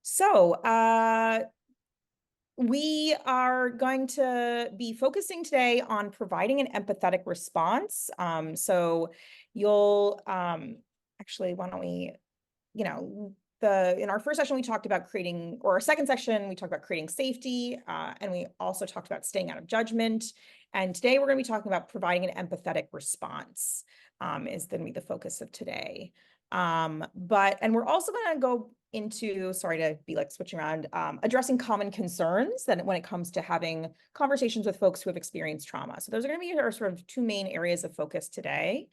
So, we are going to be focusing today on providing an empathetic response. So you'll actually, why don't we, you know, in our first session, we talked about creating, or our second section, we talked about creating safety, and we also talked about staying out of judgment. And today we're going to be talking about providing an empathetic response, is going to be the focus of today. And we're also going to go into, sorry to be like switching around, addressing common concerns that when it comes to having conversations with folks who have experienced trauma. So those are going to be our sort of two main areas of focus today.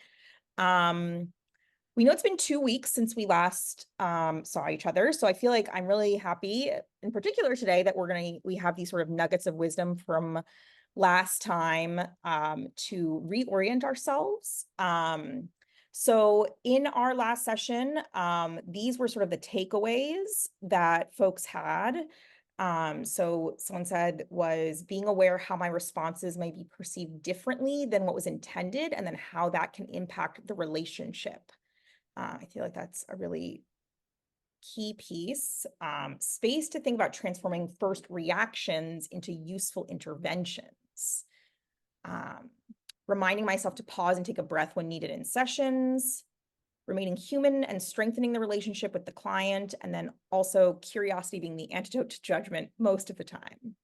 We know it's been 2 weeks since we last saw each other. So I feel like I'm really happy in particular today that we have these sort of nuggets of wisdom from last time to reorient ourselves. So in our last session, these were sort of the takeaways that folks had. So someone said was being aware how my responses may be perceived differently than what was intended, and then how that can impact the relationship. I feel like that's a really key piece. Space to think about transforming first reactions into useful interventions. Reminding myself to pause and take a breath when needed in sessions. Remaining human and strengthening the relationship with the client. And then also curiosity being the antidote to judgment most of the time.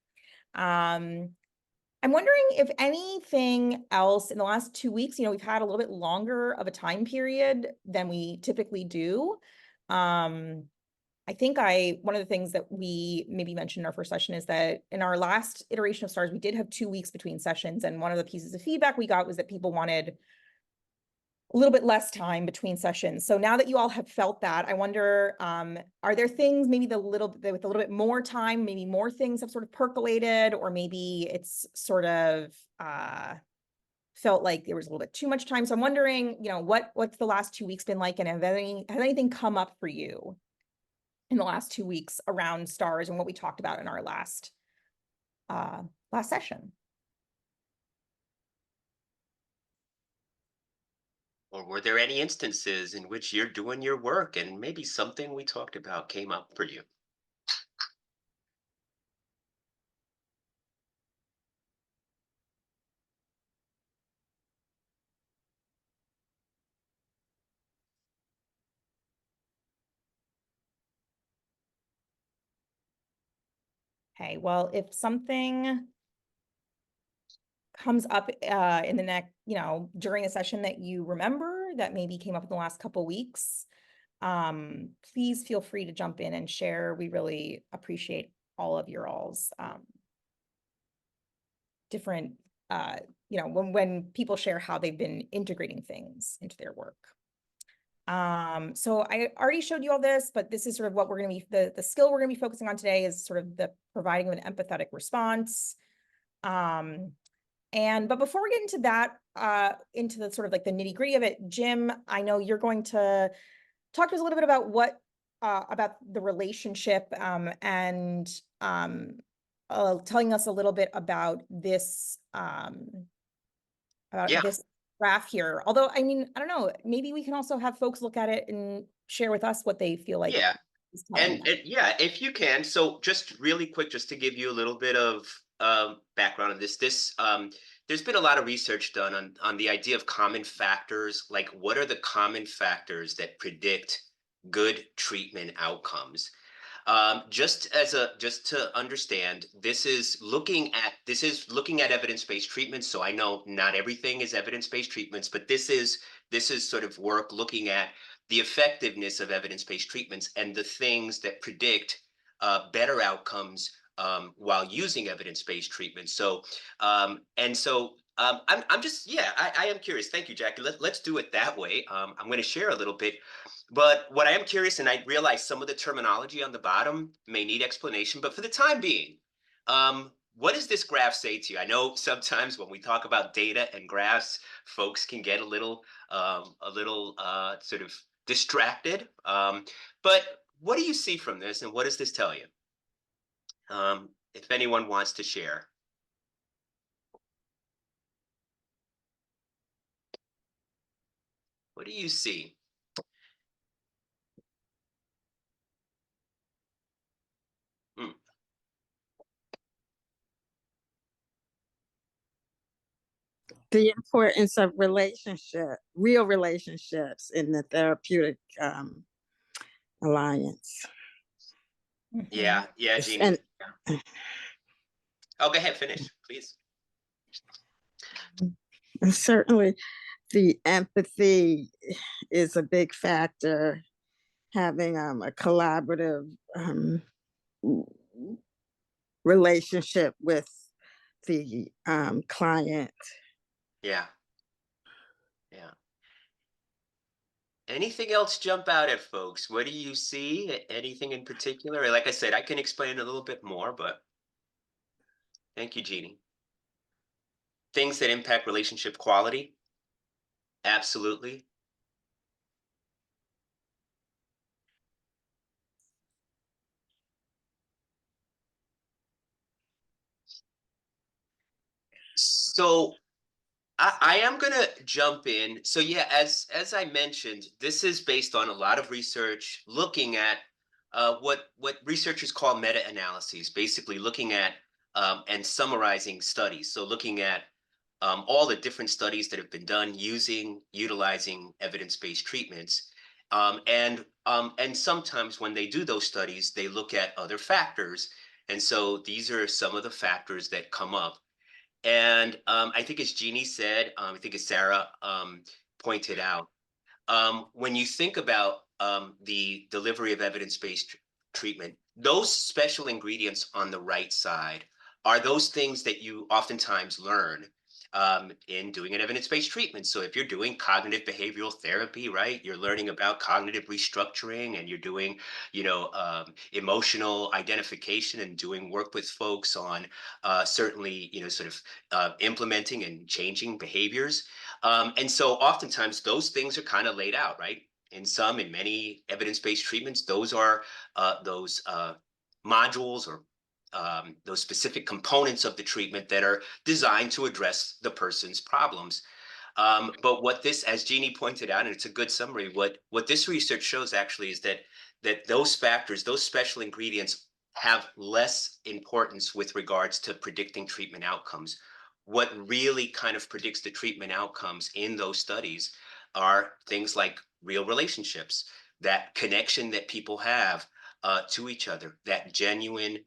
I'm wondering if anything else in the last 2 weeks, we've had a little bit longer of a time period than we typically do. I think one of the things that we maybe mentioned in our first session is that in our last iteration of STARS, we did have 2 weeks between sessions. And one of the pieces of feedback we got was that people wanted a little bit less time between sessions. So now that you all have felt that, I wonder, are there things maybe with a little bit more time, maybe more things have sort of percolated, or maybe it's sort of felt like there was a little bit too much time. So I'm wondering, what's the last 2 weeks been like, and has anything come up for you in the last 2 weeks around STARS and what we talked about in our last session? Or were there any instances in which you're doing your work and maybe something we talked about came up for you? Okay, well, if something comes up in the next, during a session that you remember that maybe came up in the last couple weeks, please feel free to jump in and share. We really appreciate all of your all's different, when people share how they've been integrating things into their work. So I already showed you all this, but this is sort of what we're going to be, the skill we're going to be focusing on today is sort of the providing an empathetic response. But before we get into that, into the sort of like the nitty gritty of it, Jim, I know you're going to talk to us a little bit about about the relationship, and telling us a little bit about this, Yeah. graph here. Although, I mean, I don't know, maybe we can also have folks look at it and share with us what they feel like Yeah. is telling them. And yeah, if you can. So just really quick, just to give you a little bit of background on this, there's been a lot of research done on the idea of common factors, like what are the common factors that predict good treatment outcomes. Just to understand, this is looking at evidence-based treatments. So I know not everything is evidence-based treatments, but this is sort of work looking at the effectiveness of evidence-based treatments and the things that predict better outcomes while using evidence-based treatments. I'm just, yeah, I am curious. Thank you, Jackie. Let's do it that way. I'm going to share a little bit, but what I am curious, and I realize some of the terminology on the bottom may need explanation, but for the time being, what does this graph say to you? I know sometimes when we talk about data and graphs, folks can get a little sort of distracted. But what do you see from this, and what does this tell you? If anyone wants to share, what do you see? the importance of real relationships in the therapeutic alliance. Mhm. Yeah, It's- Jeannie. And Oh, go ahead, finish, please. And certainly the empathy is a big factor, having a collaborative relationship with the client. Yeah, yeah. Anything else jump out at folks? What do you see? Anything in particular? Like I said, I can explain a little bit more, but thank you, Jeannie. Things that impact relationship quality? Absolutely. So I am gonna jump in. So yeah, as I mentioned, this is based on a lot of research looking at what researchers call meta-analyses, basically looking at and summarizing studies. So looking at all the different studies that have been done utilizing evidence-based treatments. And sometimes when they do those studies, they look at other factors. And so these are some of the factors that come up. And I think as Jeannie said, I think as Sarah pointed out, when you think about the delivery of evidence-based treatment, those special ingredients on the right side are those things that you oftentimes learn in doing an evidence-based treatment. So if you're doing cognitive behavioral therapy, right, you're learning about cognitive restructuring, and you're doing, emotional identification and doing work with folks on certainly, sort of implementing and changing behaviors. And so oftentimes those things are kind of laid out, right? In many evidence-based treatments, those are those modules or those specific components of the treatment that are designed to address the person's problems. But what this, as Jeannie pointed out, and it's a good summary, what this research shows actually is that those factors, those special ingredients, have less importance with regards to predicting treatment outcomes. What really kind of predicts the treatment outcomes in those studies are things like real relationships, that connection that people have to each other, that genuine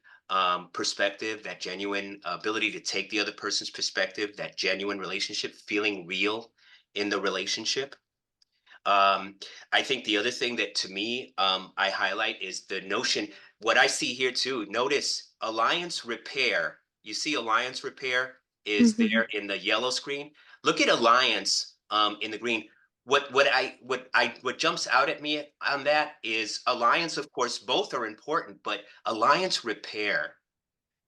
perspective, that genuine ability to take the other person's perspective, that genuine relationship, feeling real in the relationship. Um, I think the other thing that to me I highlight is the notion, what I see here too, notice alliance repair. You see alliance repair is Mhm. there in the yellow screen. Look at alliance in the green. What jumps out at me on that is alliance, of course, both are important, but alliance repair.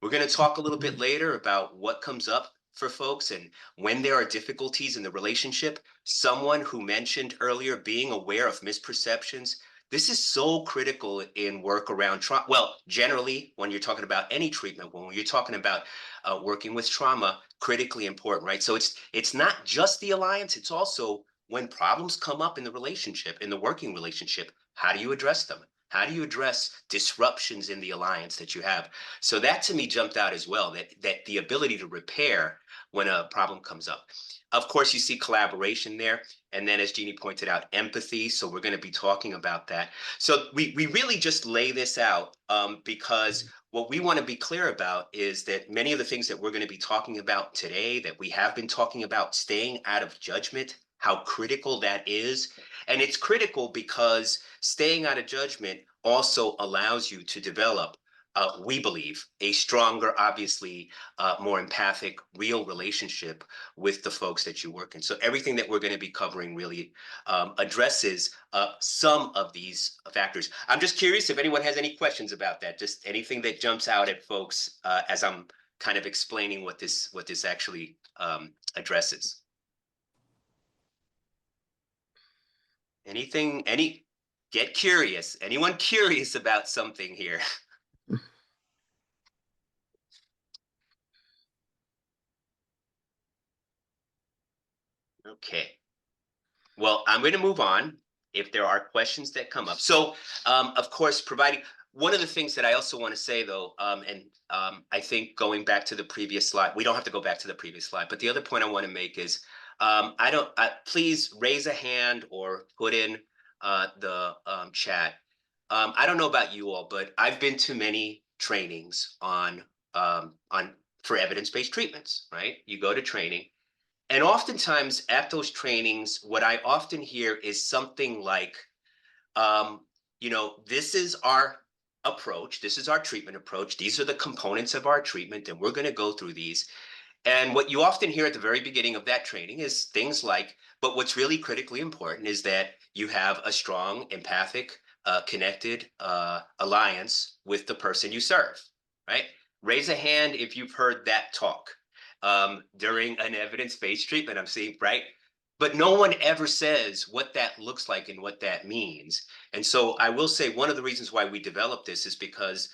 We're going to talk a little bit later about what comes up for folks and when there are difficulties in the relationship. Someone who mentioned earlier being aware of misperceptions. This is so critical in work around trauma. Well, generally, when you're talking about any treatment, when you're talking about working with trauma, critically important, right? So it's not just the alliance. It's also when problems come up in the relationship, in the working relationship, how do you address them? How do you address disruptions in the alliance that you have? So that to me jumped out as well, that the ability to repair when a problem comes up. Of course, you see collaboration there. And then as Jeannie pointed out, empathy. So we're going to be talking about that. So we really just lay this out because what we want to be clear about is that many of the things that we're going to be talking about today, that we have been talking about, staying out of judgment, how critical that is. And it's critical because staying out of judgment also allows you to develop we believe, a stronger, obviously, more empathic, real relationship with the folks that you work in. So everything that we're going to be covering really addresses some of these factors. I'm just curious if anyone has any questions about that. Just anything that jumps out at folks as I'm kind of explaining what this actually addresses. Anything? Get curious. Anyone curious about something here? Okay. Well, I'm going to move on if there are questions that come up. So, of course, providing one of the things that I also want to say though, I think going back to the previous slide, we don't have to go back to the previous slide, but the other point I want to make is, please raise a hand or put in the chat. I don't know about you all, but I've been to many trainings on for evidence-based treatments, right? You go to training, and oftentimes at those trainings, what I often hear is something like, um, this is our approach. This is our treatment approach. These are the components of our treatment, and we're going to go through these. And what you often hear at the very beginning of that training is things like, but what's really critically important is that you have a strong, empathic, connected alliance with the person you serve, right? Raise a hand if you've heard that talk during an evidence-based treatment. I'm seeing, right? But no one ever says what that looks like and what that means. And so I will say one of the reasons why we developed this is because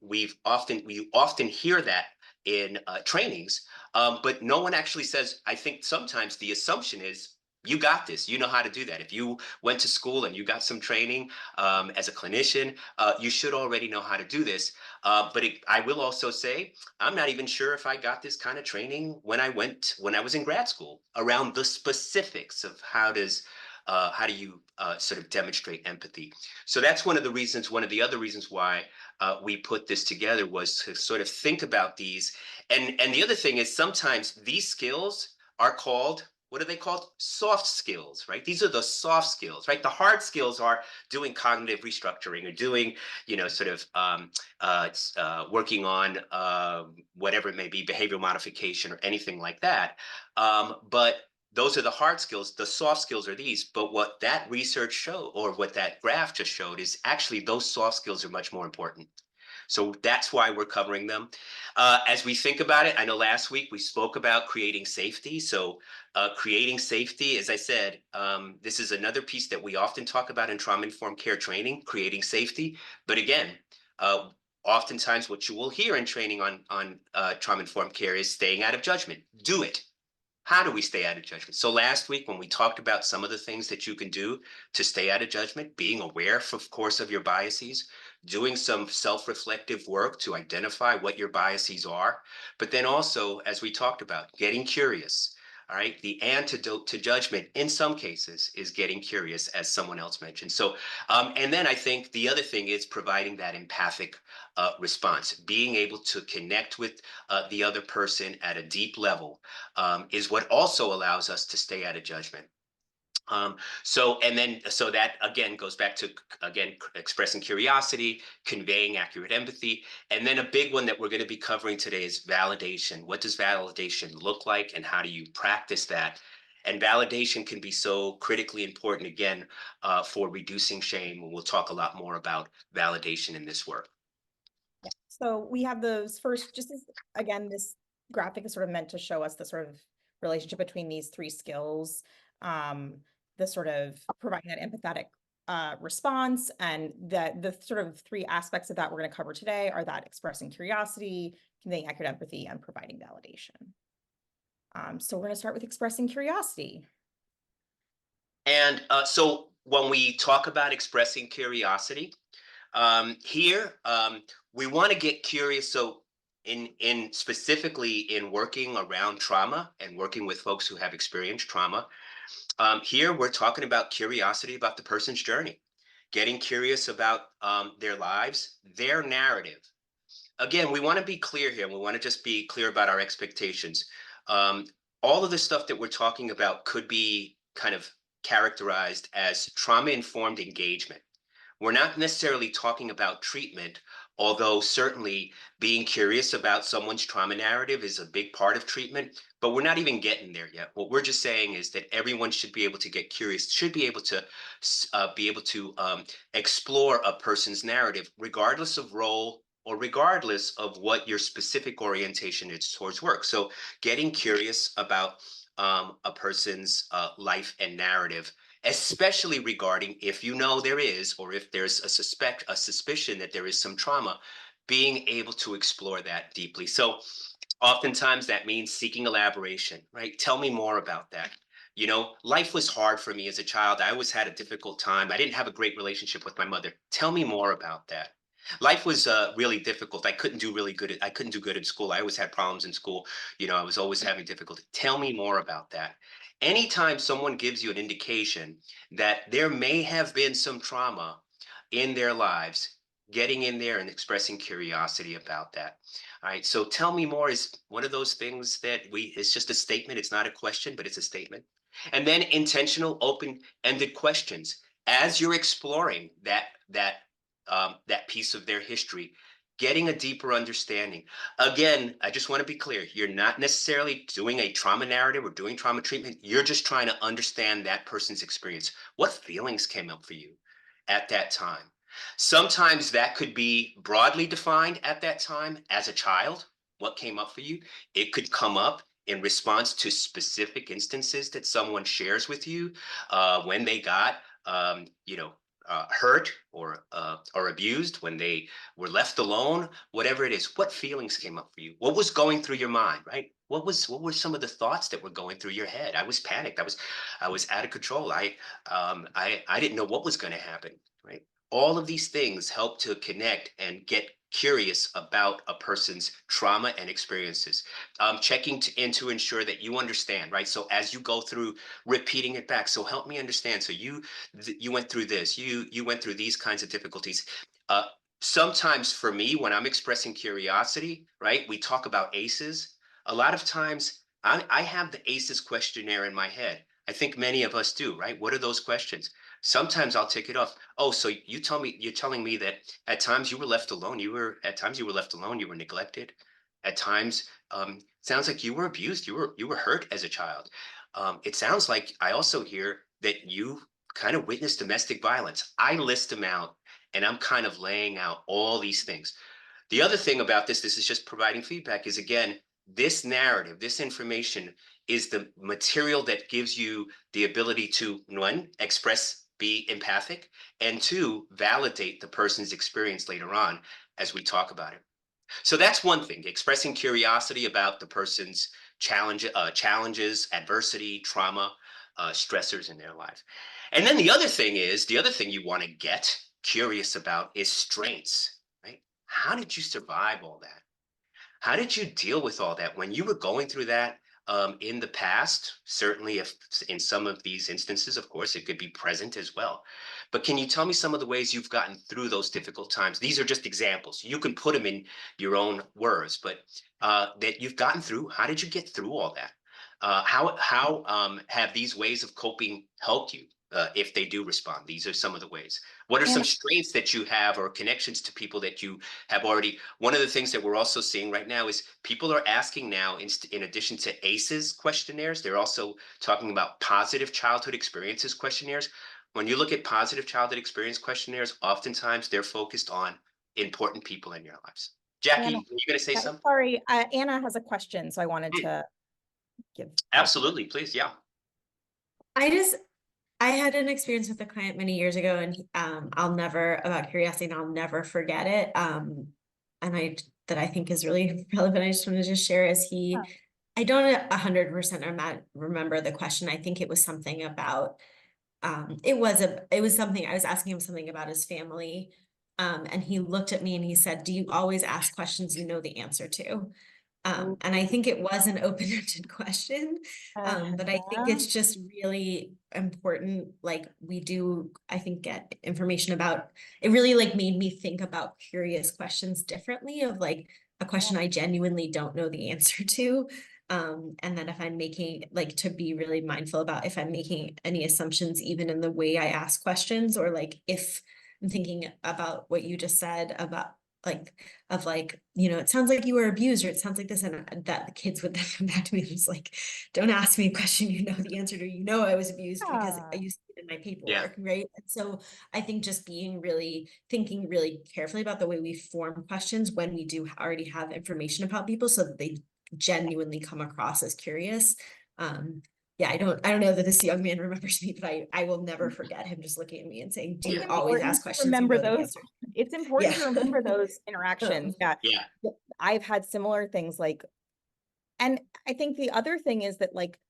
we often hear that in trainings, but no one actually says. I think sometimes the assumption is you got this. You know how to do that. If you went to school and you got some training as a clinician, you should already know how to do this. I will also say I'm not even sure if I got this kind of training when I was in grad school around the specifics of how do you sort of demonstrate empathy. So that's one of the other reasons why we put this together was to sort of think about these. And the other thing is sometimes these skills are called, what are they called? Soft skills, right? These are the soft skills, right? The hard skills are doing cognitive restructuring or doing, sort of working on whatever it may be, behavioral modification or anything like that. But those are the hard skills. The soft skills are these. But what that research showed, or what that graph just showed, is actually those soft skills are much more important. So that's why we're covering them. As we think about it, I know last week we spoke about creating safety. So creating safety, as I said, this is another piece that we often talk about in trauma-informed care training, creating safety. But again, oftentimes what you will hear in training on trauma-informed care is staying out of judgment. Do it. How do we stay out of judgment? So last week, when we talked about some of the things that you can do to stay out of judgment, being aware, of course, of your biases, doing some self-reflective work to identify what your biases are, but then also, as we talked about, getting curious. All right. The antidote to judgment in some cases is getting curious, as someone else mentioned. So, and then I think the other thing is providing that empathic response, being able to connect with the other person at a deep level is what also allows us to stay out of judgment. So that again goes back to expressing curiosity, conveying accurate empathy, and then a big one that we're going to be covering today is validation. What does validation look like, and how do you practice that? And validation can be so critically important again for reducing shame. And we'll talk a lot more about validation in this work. So we have those first, just as, again, this graphic is sort of meant to show us the sort of relationship between these three skills, the sort of providing that empathetic response, and that the sort of three aspects of that we're going to cover today are that expressing curiosity, conveying accurate empathy, and providing validation. So we're going to start with expressing curiosity. And so when we talk about expressing curiosity, here we want to get curious. So in specifically in working around trauma and working with folks who have experienced trauma, here we're talking about curiosity about the person's journey, getting curious about their lives, their narrative. Again, we want to be clear here. We want to just be clear about our expectations. All of the stuff that we're talking about could be kind of characterized as trauma-informed engagement. We're not necessarily talking about treatment, although certainly being curious about someone's trauma narrative is a big part of treatment, but we're not even getting there yet. What we're just saying is that everyone should be able to get curious, should be able to explore a person's narrative, regardless of role or regardless of what your specific orientation is towards work. So getting curious about a person's life and narrative, especially regarding if you know there is, or if there's a suspicion that there is some trauma, being able to explore that deeply. So oftentimes that means seeking elaboration, right? Tell me more about that. Life was hard for me as a child. I always had a difficult time. I didn't have a great relationship with my mother. Tell me more about that. Life was really difficult. I couldn't do really good. I couldn't do good in school. I always had problems in school. I was always having difficulty. Tell me more about that. Anytime someone gives you an indication that there may have been some trauma in their lives, getting in there and expressing curiosity about that. All right. So tell me more is one of those things that it's just a statement. It's not a question, but it's a statement. And then intentional, open-ended questions as you're exploring that piece of their history, getting a deeper understanding. Again, I just want to be clear. You're not necessarily doing a trauma narrative or doing trauma treatment. You're just trying to understand that person's experience. What feelings came up for you at that time? Sometimes that could be broadly defined at that time as a child. What came up for you? It could come up in response to specific instances that someone shares with you when they got hurt or abused, when they were left alone, whatever it is. What feelings came up for you? What was going through your mind, right? What were some of the thoughts that were going through your head? I was panicked. I was out of control. I didn't know what was going to happen, right? All of these things help to connect and get curious about a person's trauma and experiences. Checking in to ensure that you understand, right? So as you go through repeating it back, so help me understand. So you went through this, you went through these kinds of difficulties. uh, Sometimes for me, when I'm expressing curiosity, right, we talk about ACEs. A lot of times I have the ACEs questionnaire in my head. I think many of us do, right? What are those questions? Sometimes I'll take it off. Oh, so you're telling me that at times you were left alone, you were neglected. At times sounds like you were abused, you were hurt as a child. It sounds like I also hear that you kind of witnessed domestic violence. I list them out, and I'm kind of laying out all these things. The other thing about this is just providing feedback, is again, this narrative, this information is the material that gives you the ability to, one, express, be empathic, and two, validate the person's experience later on as we talk about it. So that's one thing, expressing curiosity about the person's challenges, adversity, trauma, stressors in their life. And then the other thing you want to get curious about is strengths, right? How did you survive all that? How did you deal with all that when you were going through that in the past? Certainly, if in some of these instances, of course, it could be present as well. But can you tell me some of the ways you've gotten through those difficult times? These are just examples. You can put them in your own words, but that you've gotten through. How did you get through all that? How have these ways of coping helped you? If they do respond, these are some of the ways. What are some And strengths that you have or connections to people that you have already? One of the things that we're also seeing right now is people are asking now, in addition to ACEs questionnaires, they're also talking about positive childhood experiences questionnaires. When you look at positive childhood experience questionnaires, oftentimes they're focused on important people in your lives. Jackie, Anna, are you going to say yeah, something? sorry, Anna has a question, so I wanted Mm, to give. absolutely, please. Yeah. I just I had an experience with a client many years ago, and I'll never about curiosity, and I'll never forget it. And that I think is really relevant. I just wanted to share is Yeah. I don't 100% remember the question. I think it was something about it was something I was asking him something about his family. And he looked at me and he said, "Do you always ask questions you know the answer to?" And I think it was an open-ended question. But I think it's just really important. Like we do, I think, get information about it really like made me think about curious questions differently of like a question I genuinely don't know the answer to. And then if I'm making like to be really mindful about if I'm making any assumptions, even in the way I ask questions, or like if I'm thinking about what you just said about like of like, it sounds like you were abused, or it sounds like this, and that the kids would then come back to me and just like, don't ask me a question you know the answer to, I was abused because I used it in my Yeah. paperwork, right? And so I think just thinking really carefully about the way we form questions when we do already have information about people so that they genuinely come across as curious. Yeah, I don't know that this young man remembers me, but I will never forget him just looking at me and saying, "Do It's you always important ask to questions you remember know the those. answer?" It's important Yeah. to remember those interactions. Yeah. Yeah. I've had similar things like, and I think the other thing is that like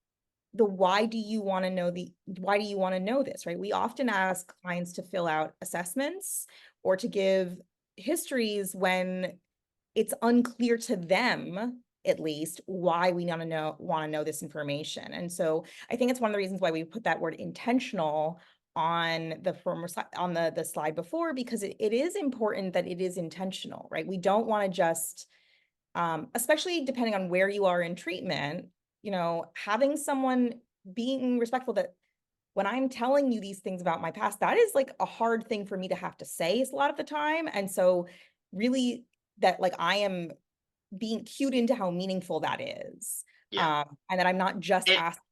why do you want to know this, right? We often ask clients to fill out assessments or to give histories when it's unclear to them, at least, why we want to know this information. And so I think it's one of the reasons why we put that word intentional on the former on the slide before, because it is important that it is intentional, right? We don't want to just, especially depending on where you are in treatment, you know, having someone being respectful that when I'm telling you these things about my past, that is like a hard thing for me to have to say a lot of the time. And so really that like I am being cued into how meaningful that is. Yeah. And that I'm not just And, asking.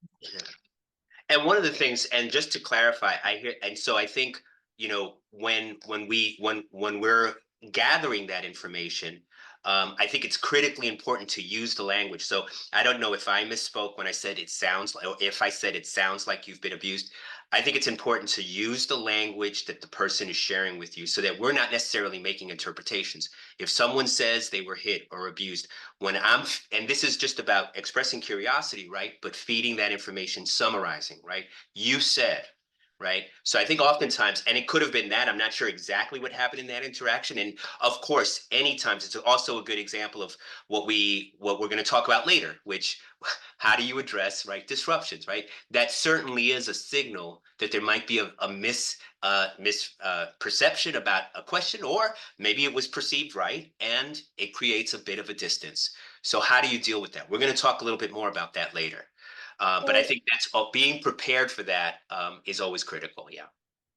and one of the things, and just to clarify, I hear, and so I think, you know, when we're gathering that information, I think it's critically important to use the language. So I don't know if I misspoke when I said it sounds like, or if I said it sounds like you've been abused. I think it's important to use the language that the person is sharing with you so that we're not necessarily making interpretations. If someone says they were hit or abused, and this is just about expressing curiosity, right? But feeding that information, summarizing, right? You said, right? So I think oftentimes, and it could have been that, I'm not sure exactly what happened in that interaction. And of course, anytime it's also a good example of what we're going to talk about later, which how do you address, right, disruptions, right? That certainly is a signal that there might be a misperception about a question, or maybe it was perceived right, and it creates a bit of a distance. So how do you deal with that? We're going to talk a little bit more about that later. But I think that's being prepared for that is always critical. Yeah.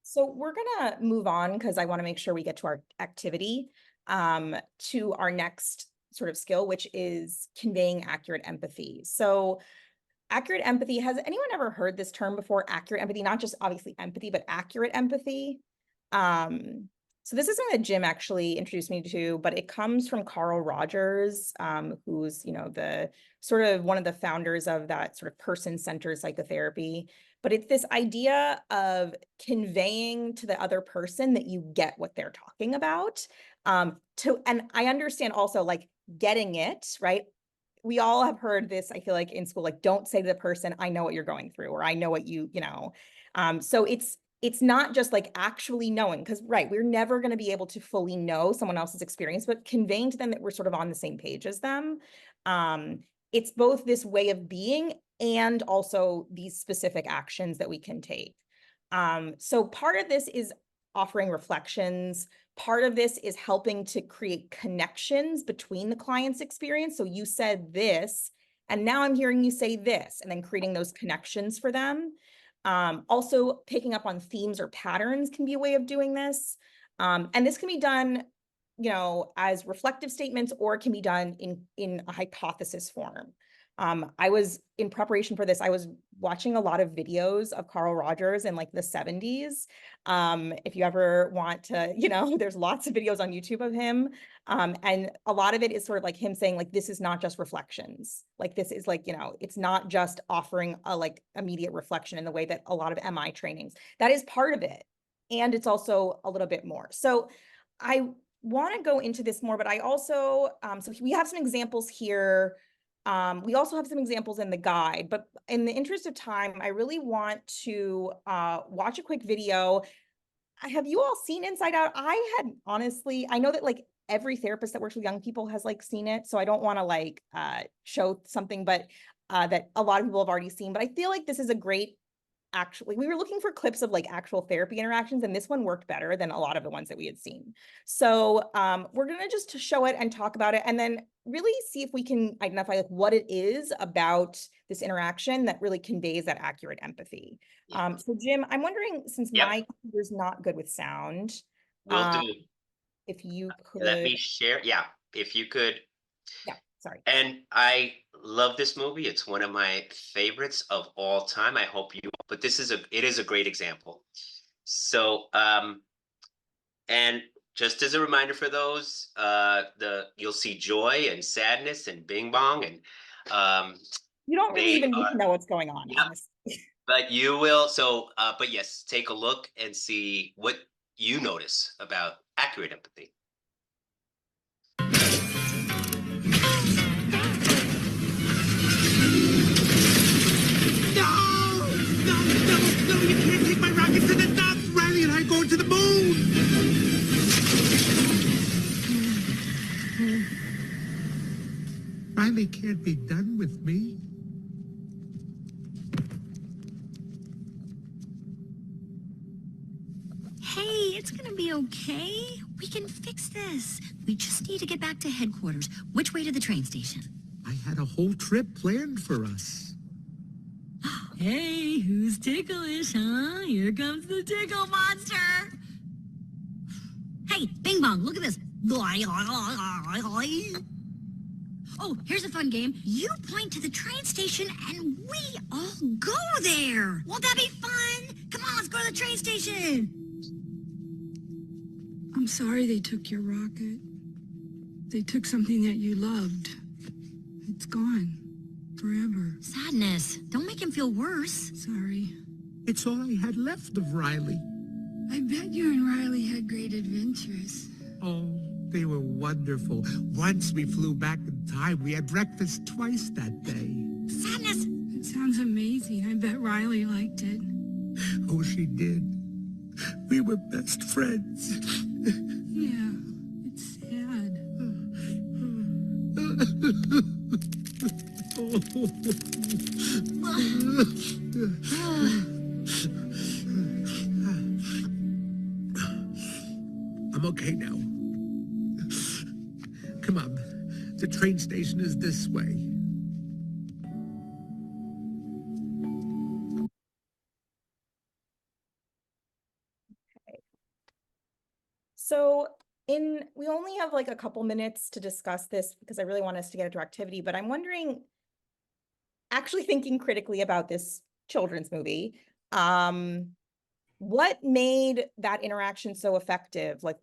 So we're gonna move on because I want to make sure we get to our activity, to our next sort of skill, which is conveying accurate empathy. So accurate empathy, has anyone ever heard this term before? Accurate empathy, not just obviously empathy, but accurate empathy. So this is something that Jim actually introduced me to, but it comes from Carl Rogers, who's, you know, the sort of one of the founders of that sort of person-centered psychotherapy. But it's this idea of conveying to the other person that you get what they're talking about. And I understand also like getting it, right? We all have heard this, I feel like in school, like, don't say to the person, I know what you're going through, or I know what you know. So it's not just like actually knowing, because right, we're never going to be able to fully know someone else's experience, but conveying to them that we're sort of on the same page as them. It's both this way of being and also these specific actions that we can take. So part of this is offering reflections. Part of this is helping to create connections between the client's experience. So you said this, and now I'm hearing you say this, and then creating those connections for them. Also picking up on themes or patterns can be a way of doing this. And this can be done, you know, as reflective statements, or it can be done in a hypothesis form. I was in preparation for this, I was watching a lot of videos of Carl Rogers in like the 70s. If you ever want to, you know, there's lots of videos on YouTube of him. And a lot of it is sort of like him saying like, this is not just reflections. Like this is like, you know, it's not just offering a like immediate reflection in the way that a lot of MI trainings, that is part of it. And it's also a little bit more. So I want to go into this more, but I also, so we have some examples here. We also have some examples in the guide, but in the interest of time, I really want to watch a quick video. Have you all seen Inside Out? I had honestly, I know that like every therapist that works with young people has like seen it, so I don't want to like show something, but that a lot of people have already seen. But I feel like this is a great, actually, we were looking for clips of like actual therapy interactions, and this one worked better than a lot of the ones that we had seen. So we're gonna just show it and talk about it, and then really see if we can identify like what it is about this interaction that really conveys that accurate empathy. Yeah. So Jim, I'm wondering, since Yep. my computer's not good with sound, Will do. if you could, Let me share. Yeah. If you could. yeah, sorry. And I love this movie. It's one of my favorites of all time. I hope you, but it is a great example. So, and just as a reminder for those, you'll see joy and sadness and bing bong, and You don't really they even need are, to know what's going on, yeah, honestly. but you will. So, but yes, take a look and see what you notice about accurate empathy. No, you can't take my rocket to the top. Riley and I are going to the moon. Riley can't be done with me. Hey, it's gonna be okay. We can fix this. We just need to get back to headquarters. Which way to the train station? I had a whole trip planned for us. Hey, who's ticklish, huh? Here comes the tickle monster. Hey, Bing Bong, look at this. Oh, here's a fun game. You point to the train station and we all go there. Won't that be fun? Come on, let's go to the train station. I'm sorry they took your rocket. They took something that you loved. It's gone. Forever. Sadness. Don't make him feel worse. Sorry. It's all I had left of Riley. I bet you and Riley had great adventures. Oh, they were wonderful. Once we flew back in time. We had breakfast twice that day. Sadness. It sounds amazing. I bet Riley liked it. Oh, she did. We were best friends. Yeah, it's sad. I'm okay now. Come on. The train station is this way. So we only have like a couple minutes to discuss this because I really want us to get into activity, but I'm wondering, actually thinking critically about this children's movie, what made that interaction so effective? Like,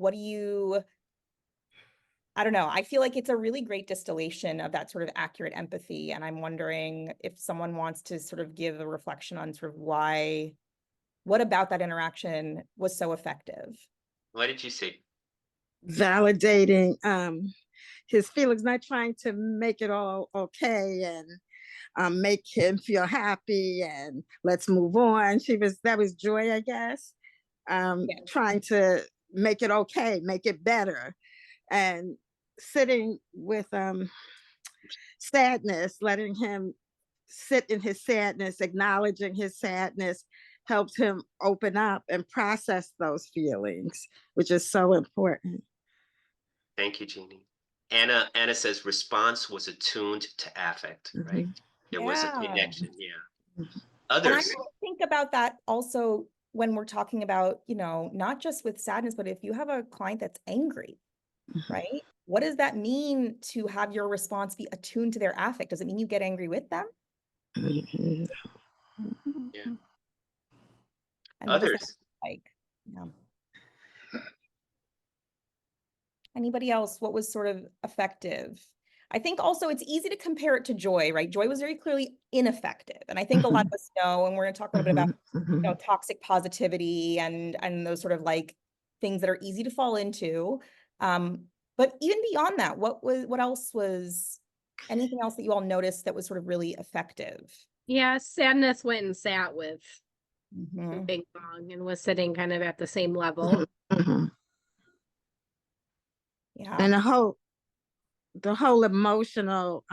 I don't know. I feel like it's a really great distillation of that sort of accurate empathy. And I'm wondering if someone wants to sort of give a reflection on sort of what about that interaction was so effective? What did you see? Validating his feelings, not trying to make it all okay and make him feel happy and let's move on. That was Joy, I guess. Trying to make it okay, make it better. And sitting with sadness, letting him sit in his sadness, acknowledging his sadness, helped him open up and process those feelings, which is so important. Thank you, Jeannie. Anna says response was attuned to affect, right? There was a Yeah. connection, yeah. And I Others, really think about that also when we're talking about, not just with sadness, but if you have a client that's angry, right? What does that mean to have your response be attuned to their affect? Does it mean you get angry with them? yeah. And what does that Others. look like? Yeah. Anybody else? What was sort of effective? I think also it's easy to compare it to Joy, right? Joy was very clearly ineffective. And I think a lot of us know, and we're going to talk a little bit about toxic positivity and those sort of like things that are easy to fall into. But even beyond that, what else was anything else that you all noticed that was sort of really effective? Yeah, Sadness went and sat with Mhm. Bing Bong and was sitting kind of at the same level. Yeah. And the whole emotional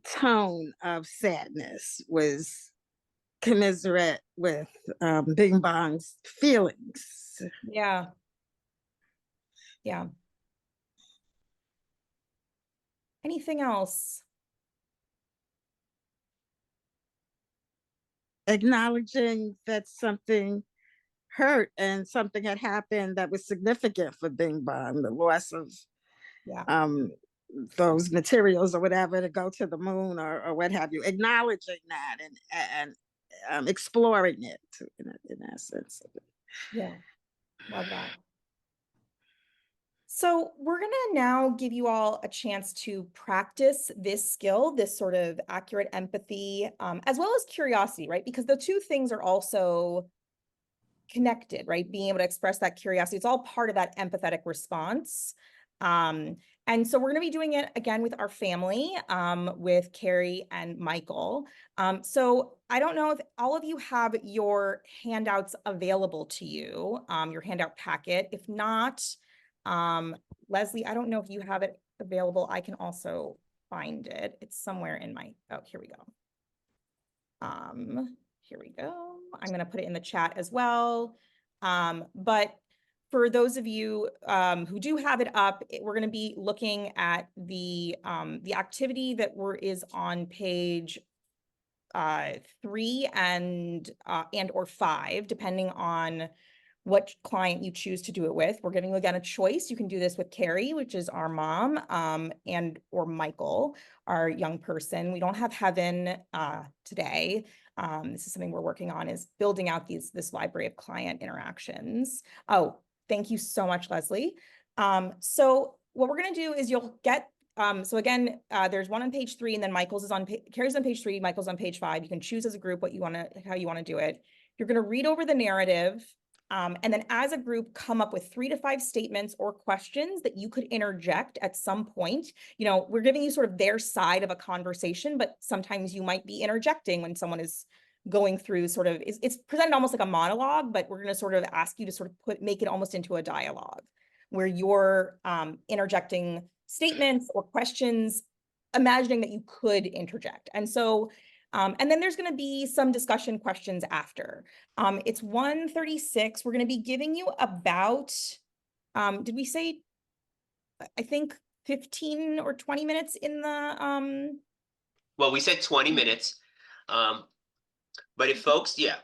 tone of sadness was commiserate with Bing Bong's feelings. Yeah. Yeah. Anything else? Acknowledging that something hurt and something had happened that was significant for Bing Bong, the loss of Yeah. those materials or whatever to go to the moon or what have you, acknowledging that and exploring it in essence. Yeah. Love that. So we're going to now give you all a chance to practice this skill, this sort of accurate empathy, as well as curiosity, right? Because the two things are also connected, right? Being able to express that curiosity, it's all part of that empathetic response. And so we're going to be doing it again with our family, with Carrie and Michael. So I don't know if all of you have your handouts available to you, your handout packet. If not, Leslie, I don't know if you have it available. I can also find it. It's somewhere in my, oh, here we go. Here we go. I'm gonna put it in the chat as well. But for those of you who do have it up, we're gonna be looking at the activity that is on page 3 and or 5, depending on what client you choose to do it with. We're giving you again a choice. You can do this with Carrie, which is our mom, and or Michael, our young person. We don't have Heaven today. This is something we're working on, is building out this library of client interactions. Oh, thank you so much, Leslie. So what we're gonna do is you'll get, so again, there's one on page 3, and then Michael's is on, Carrie's on page 3, Michael's on page 5. You can choose as a group how you wanna do it. You're gonna read over the narrative, and then as a group, come up with 3 to 5 statements or questions that you could interject at some point. You know, we're giving you sort of their side of a conversation, but sometimes you might be interjecting when someone is going through sort of, it's presented almost like a monologue, but we're gonna sort of ask you to sort of make it almost into a dialogue where you're interjecting statements or questions, imagining that you could interject. And so, and then there's going to be some discussion questions after. It's 1:36. We're going to be giving you about, did we say, I think 15 or 20 minutes in the, Well, we said 20 minutes. But if folks, yeah.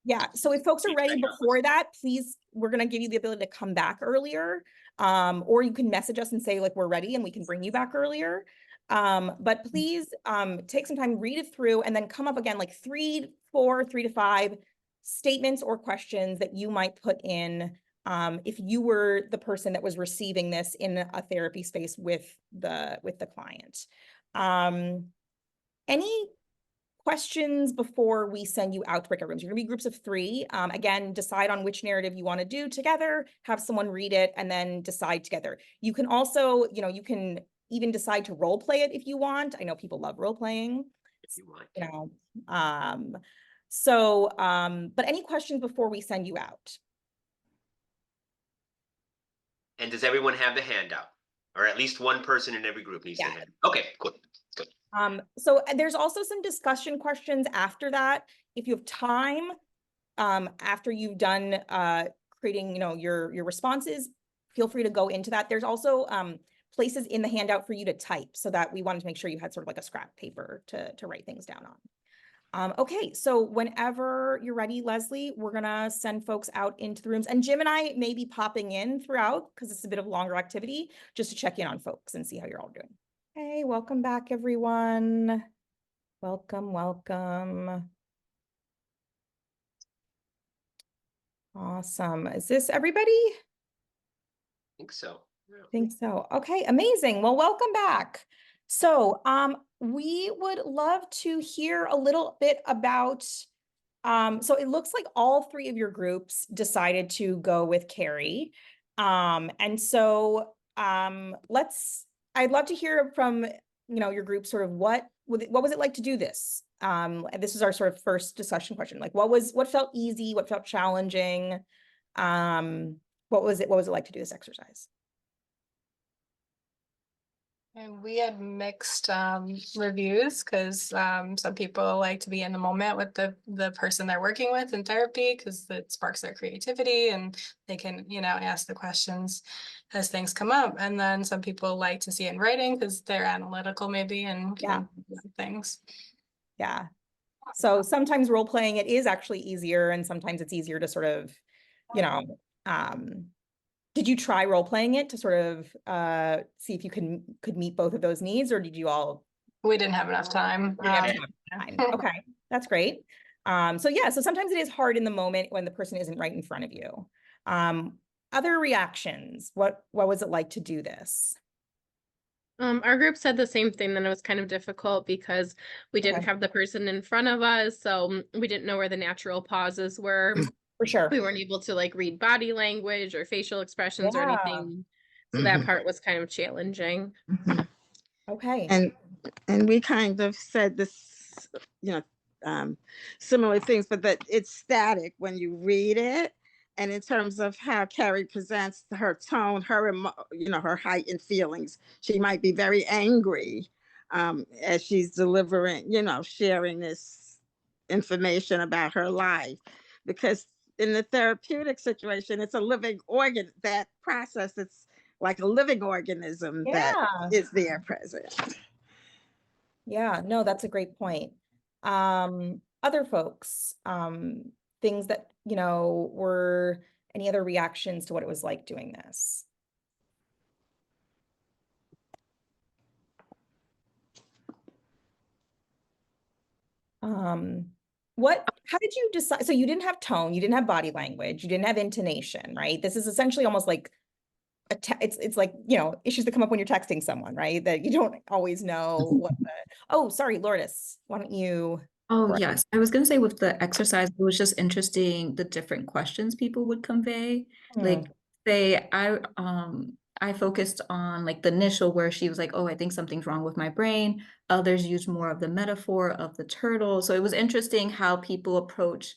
Yeah, so if folks are ready before that, please, we're gonna give you the ability to come back earlier. Or you can message us and say like, we're ready, and we can bring you back earlier. But please take some time, read it through, and then come up again like 3 to 5 statements or questions that you might put in if you were the person that was receiving this in a therapy space with the client. Any questions before we send you out to breakout rooms? You're gonna be groups of 3. Again, decide on which narrative you want to do together, have someone read it, and then decide together. You can also, you know, you can even decide to role play it if you want. I know people love role playing. If you want. You know, but any questions before we send you out? And does everyone have the handout? Or at least one person in every group needs the handout? Okay, cool. Good. So there's also some discussion questions after that. If you have time, after you've done creating, you know, your responses, feel free to go into that. There's also places in the handout for you to type, so that we wanted to make sure you had sort of like a scrap paper to write things down on. Okay, so whenever you're ready, Leslie, we're gonna send folks out into the rooms, and Jim and I may be popping in throughout because it's a bit of a longer activity, just to check in on folks and see how you're all doing. Hey, welcome back, everyone. Welcome, welcome. Awesome. Is this everybody? I think so. I think so. Okay, amazing. Well, welcome back. So we would love to hear a little bit about, so it looks like all 3 of your groups decided to go with Carrie. And so I'd love to hear from, you know, your group sort of what was it like to do this? And this is our sort of first discussion question. Like what felt easy, what felt challenging? What was it like to do this exercise? And we had mixed reviews because some people like to be in the moment with the person they're working with in therapy because it sparks their creativity and they can, you know, ask the questions as things come up. And then some people like to see it in writing because they're analytical maybe and can do things. Yeah. So sometimes role playing it is actually easier, and sometimes it's easier to sort of, you know, did you try role playing it to sort of see if you could meet both of those needs, or did you all? We didn't have enough time. Okay, that's great. So yeah, so sometimes it is hard in the moment when the person isn't right in front of you. Other reactions, what was it like to do this? Our group said the same thing, that it was kind of difficult because we didn't have the person in front of us, so we didn't know where the natural pauses were. For sure. We weren't able to like read body language or facial expressions or anything. So that part was kind of challenging. Okay. And we kind of said this, you know, similar things, but that it's static when you read it. And in terms of how Carrie presents her tone, her heightened feelings, she might be very angry as she's delivering, sharing this information about her life. Because in the therapeutic situation, it's a living organ. That process, it's like a living organism that Yeah. is there present. Yeah, no, that's a great point. Other folks, things that, were any other reactions to what it was like doing this? How did you decide? So you didn't have tone, you didn't have body language, you didn't have intonation, right? This is essentially almost like it's like, issues that come up when you're texting someone, right? That you don't always know what oh, sorry, Lourdes, why don't you? Oh, Right. yes. I was going to say with the exercise, it was just interesting the different questions people would convey. Like, say I focused on like the initial where she was like, "Oh, I think something's wrong with my brain." Others used more of the metaphor of the turtle. So it was interesting how people approach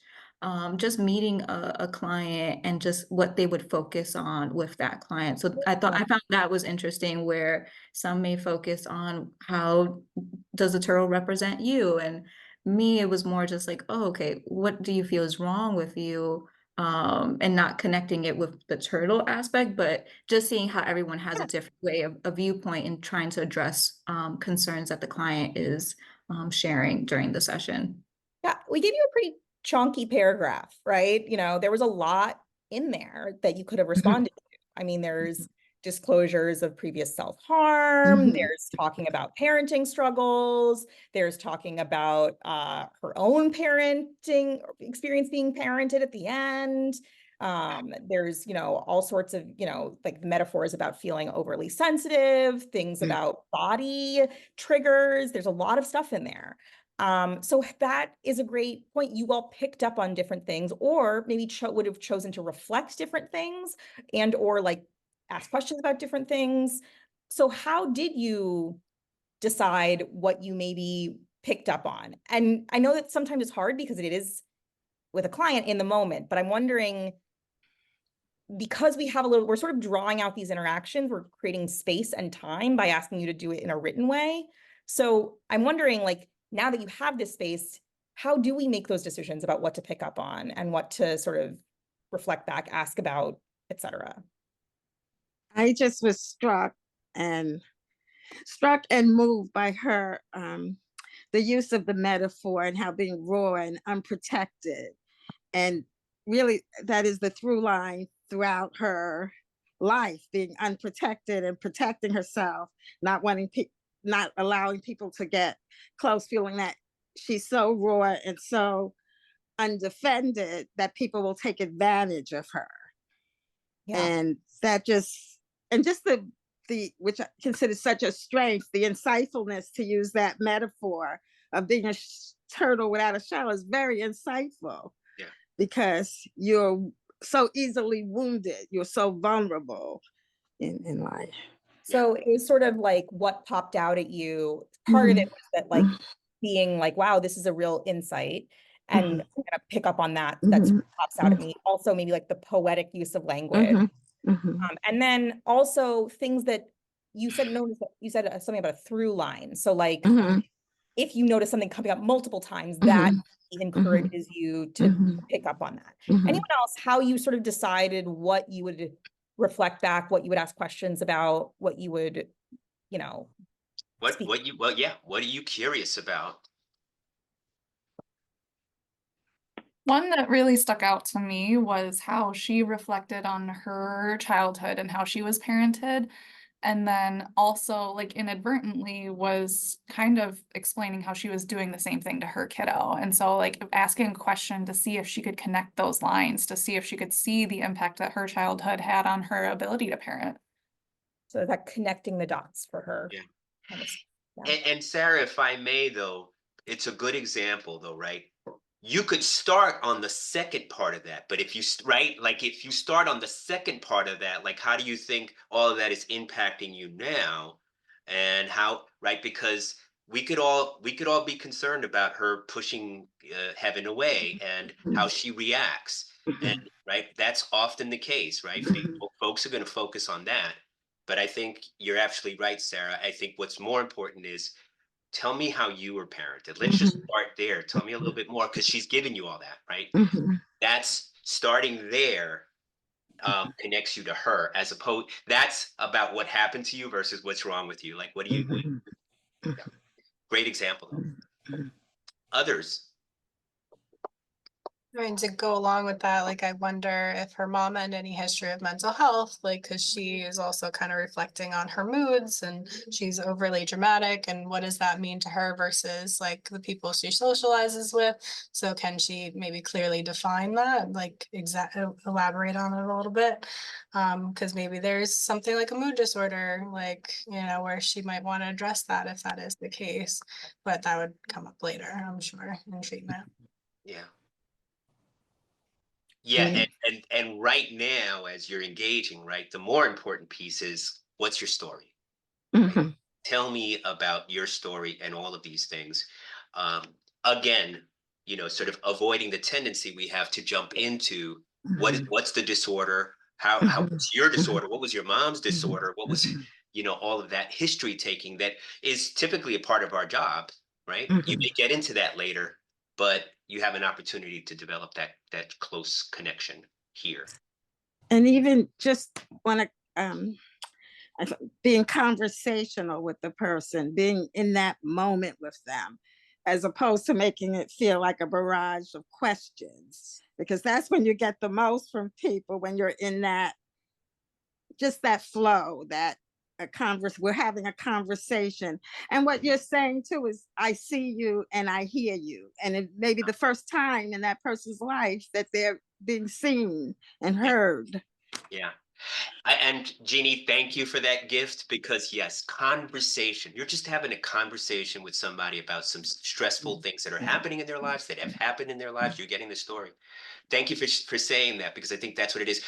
just meeting a client and just what they would focus on with that client. So I found that was interesting where some may focus on how does the turtle represent you, and me, it was more just like, oh, okay, what do you feel is wrong with you? And not connecting it with the turtle aspect, but just seeing how everyone has a different way of a viewpoint and trying to address concerns that the client is sharing during the session. Yeah, we gave you a pretty chunky paragraph, right? There was a lot in there that you could have responded to. I mean, there's disclosures of previous self-harm, there's talking about parenting struggles, there's talking about her own parenting experience being parented at the end. There's, all sorts of, like metaphors about feeling overly sensitive, things about body triggers. There's a lot of stuff in there. So that is a great point. You all picked up on different things, or maybe would have chosen to reflect different things and or like ask questions about different things. So how did you decide what you maybe picked up on? And I know that sometimes it's hard because it is with a client in the moment, but I'm wondering, because we're sort of drawing out these interactions, we're creating space and time by asking you to do it in a written way. So I'm wondering, like, now that you have this space, how do we make those decisions about what to pick up on and what to sort of reflect back, ask about, etc.? I just was struck and moved by her the use of the metaphor and how being raw and unprotected, and really that is the through line throughout her life, being unprotected and protecting herself, not allowing people to get close, feeling that she's so raw and so undefended that people will take advantage of her. Yeah. And that just the which I consider such a strength, the insightfulness to use that metaphor of being a turtle without a shell is very insightful. Yeah. Because you're so easily wounded, you're so vulnerable in life. So it was sort of like what popped out at you. Part of it was that, like, being like, wow, this is a real insight. And I'm gonna pick up on that. That sort of pops out at me. Also, maybe like the poetic use of language. And then also things that you said, you said something about a through line. So like, if you notice something coming up multiple times, that encourages you to pick up on that. Anyone else, how you sort of decided what you would reflect back, what you would ask questions about, what you would, What are you curious about? One that really stuck out to me was how she reflected on her childhood and how she was parented. And then also, like, inadvertently was kind of explaining how she was doing the same thing to her kiddo. And so, like, asking a question to see if she could connect those lines, to see if she could see the impact that her childhood had on her ability to parent. So that connecting the dots for her. Yeah. Kind of, yeah. And Sarah, if I may, though, it's a good example, though, right? You could start on the second part of that, but if you if you start on the second part of that, like, how do you think all of that is impacting you now, and how, right? Because we could all be concerned about her pushing heaven away and how she reacts. And right, that's often the case, right? Folks are going to focus on that. But I think you're absolutely right, Sarah. I think what's more important is tell me how you were parented. Let's just start there. Tell me a little bit more, because she's giving you all that, right? That's starting there. Connects you to her, as opposed that's about what happened to you versus what's wrong with you. Like, what do you yeah. Great example though. Others. I mean, to go along with that, like, I wonder if her mom had any history of mental health, like, because she is also kind of reflecting on her moods and she's overly dramatic. And what does that mean to her versus like the people she socializes with? So can she maybe clearly define that, like elaborate on it a little bit? Because maybe there's something like a mood disorder, like, you know, where she might want to address that if that is the case, but that would come up later, I'm sure, in treatment. Yeah. Yeah, and right now, as you're engaging, right, the more important piece is what's your story? Right? Tell me about your story and all of these things. Again, you know, sort of avoiding the tendency we have to jump into what's the disorder? How was your disorder? What was your mom's disorder? What was, you know, all of that history taking that is typically a part of our job, right? You may get into that later, but you have an opportunity to develop that close connection here. And even just want to being conversational with the person, being in that moment with them, as opposed to making it feel like a barrage of questions, because that's when you get the most from people, when you're in that, just that flow, that we're having a conversation. And what you're saying too is, I see you and I hear you. And it may be the first time in that person's life that they're being seen and heard. Yeah. And Jeannie, thank you for that gift, because yes, conversation, you're just having a conversation with somebody about some stressful things that are happening in their lives, that have happened in their lives. You're getting the story. Thank you for saying that, because I think that's what it is.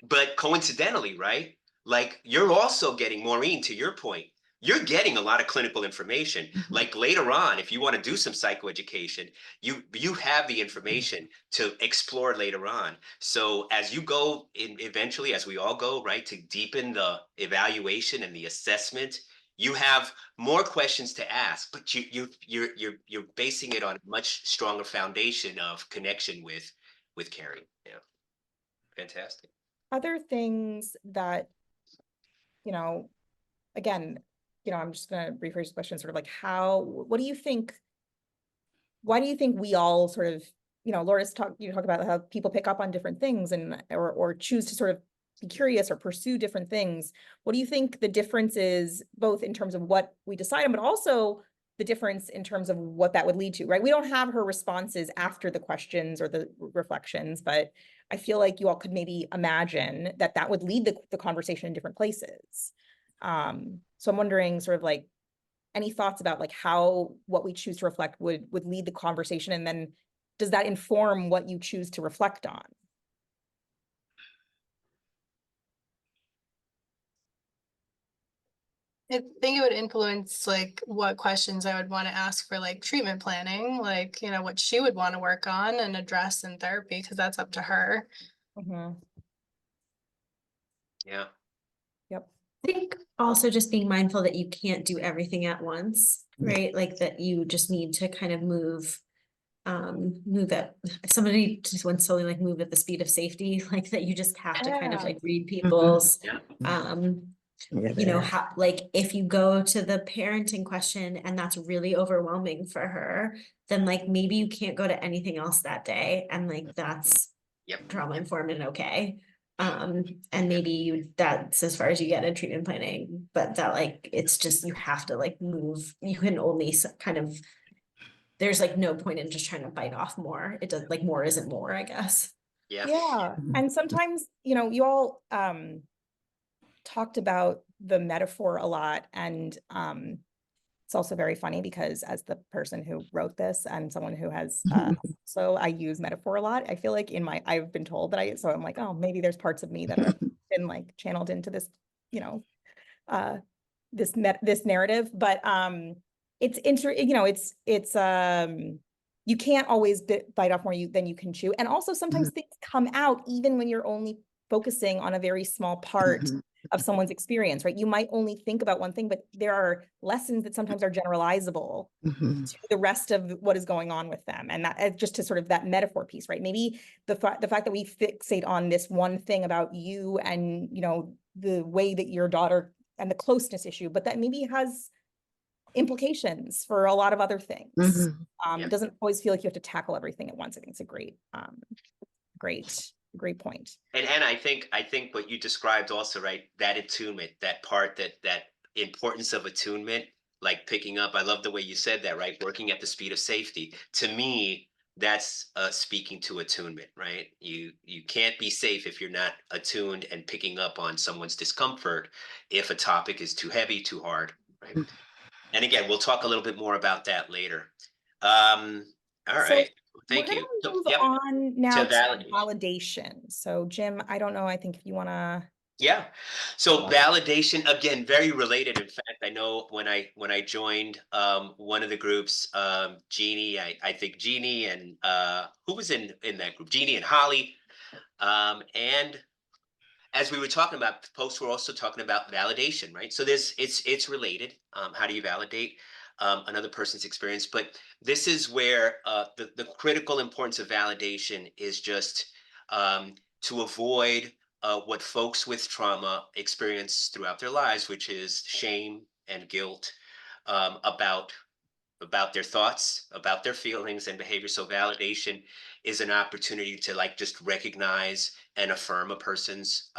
But coincidentally, right? Like, you're also getting, Maureen, to your point, you're getting a lot of clinical information. Like later on, if you want to do some psychoeducation, you have the information to explore later on. So as you go in, eventually, as we all go, right, to deepen the evaluation and the assessment, you have more questions to ask, but you're basing it on a much stronger foundation of connection with Carrie. Yeah, fantastic. Other things that, you know, again, you know, I'm just gonna rephrase the question, sort of like what do you think, why do you think we all sort of, you know, Laura's you talk about how people pick up on different things and or choose to sort of be curious or pursue different things. What do you think the difference is, both in terms of what we decide on, but also the difference in terms of what that would lead to, right? We don't have her responses after the questions or the reflections, but I feel like you all could maybe imagine that that would lead the conversation in different places. So I'm wondering, sort of like, any thoughts about like how what we choose to reflect would lead the conversation, and then does that inform what you choose to reflect on? I think it would influence like what questions I would want to ask for like treatment planning, like, you know, what she would want to work on and address in therapy, because that's up to her. Yeah. Yep. I think also just being mindful that you can't do everything at once, right? Like that you just need to kind of move at, somebody just wants to like move at the speed of safety, like that you just have to kind of like read people's, you know, how, like if you go to the parenting question and that's really overwhelming for her, then like maybe you can't go to anything else that day, and like that's trauma informed and okay. And maybe that's as far as you get in treatment planning, but that like it's just, you have to like move. You can only kind of, there's like no point in just trying to bite off more. It does, like, more isn't more, I guess. Yeah. And sometimes, you know, you all talked about the metaphor a lot, and it's also very funny because as the person who wrote this and someone who has so I use metaphor a lot. I feel like I've been told that so I'm like, oh, maybe there's parts of me that have been like channeled into this, you know, this narrative. But you can't always bite off more than you can chew. And also sometimes things come out even when you're only focusing on a very small part of someone's experience, right? You might only think about one thing, but there are lessons that sometimes are generalizable to the rest of what is going on with them. And that just to sort of that metaphor piece, right? Maybe the fact that we fixate on this one thing about you and, you know, the way that your daughter and the closeness issue, but that maybe has implications for a lot of other things. Yeah. It doesn't always feel like you have to tackle everything at once. I think it's a great point. And I think what you described also, right? That attunement, that part, that importance of attunement, like picking up. I love the way you said that, right? Working at the speed of safety. To me, that's speaking to attunement, right? You can't be safe if you're not attuned and picking up on someone's discomfort if a topic is too heavy, too hard, right? And again, we'll talk a little bit more about that later. All So right. Thank we're you. gonna move Yep. on now to validation. validation. So Jim, I don't know, I think if you wanna. Yeah. So Wow. validation, again, very related. In fact, I know when I joined one of the groups, Jeannie, I think Jeannie and who was in that group? Jeannie and Holly. And as we were talking about, folks were also talking about validation, right? So it's related. How do you validate another person's experience? But this is where the critical importance of validation is just to avoid what folks with trauma experience throughout their lives, which is shame and guilt about their thoughts, about their feelings and behavior. So validation is an opportunity to like just recognize and affirm a person's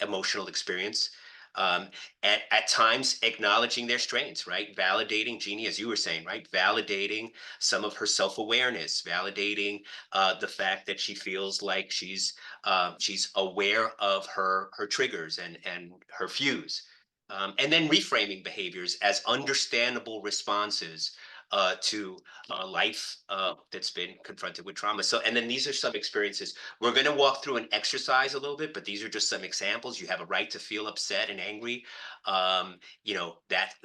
emotional experience. At times acknowledging their strengths, right? Validating, Jeannie, as you were saying, right? Validating some of her self-awareness, validating the fact that she feels like she's aware of her triggers and her fuse. And then reframing behaviors as understandable responses to life that's been confronted with trauma. So, and then these are some experiences. We're going to walk through an exercise a little bit, but these are just some examples. You have a right to feel upset and angry. You know, that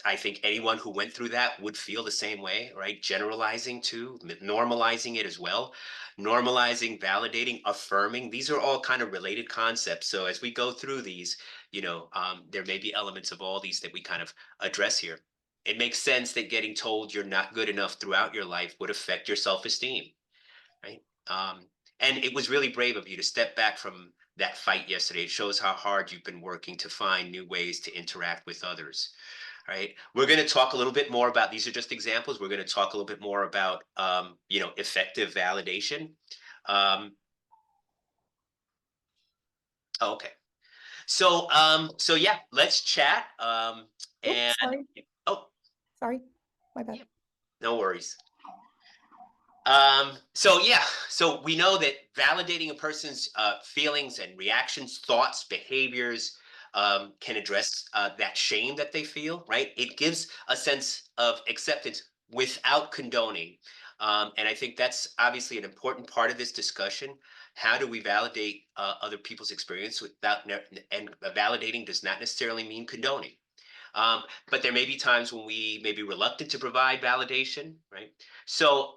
I think anyone who went through that would feel the same way, right? Generalizing too, normalizing it as well. Normalizing, validating, affirming. These are all kind of related concepts. So as we go through these, you know, there may be elements of all these that we kind of address here. It makes sense that getting told you're not good enough throughout your life would affect your self-esteem, right? And it was really brave of you to step back from that fight yesterday. It shows how hard you've been working to find new ways to interact with others, right? We're going to talk a little bit more about, these are just examples. We're going to talk a little bit more about, you know, effective validation. Okay. So yeah, let's chat. And Sorry. oh, Sorry, my bad. no worries. So yeah, so we know that validating a person's feelings and reactions, thoughts, behaviors can address that shame that they feel, right? It gives a sense of acceptance without condoning. And I think that's obviously an important part of this discussion. How do we validate other people's experience without, and validating does not necessarily mean condoning. But there may be times when we may be reluctant to provide validation, right? So,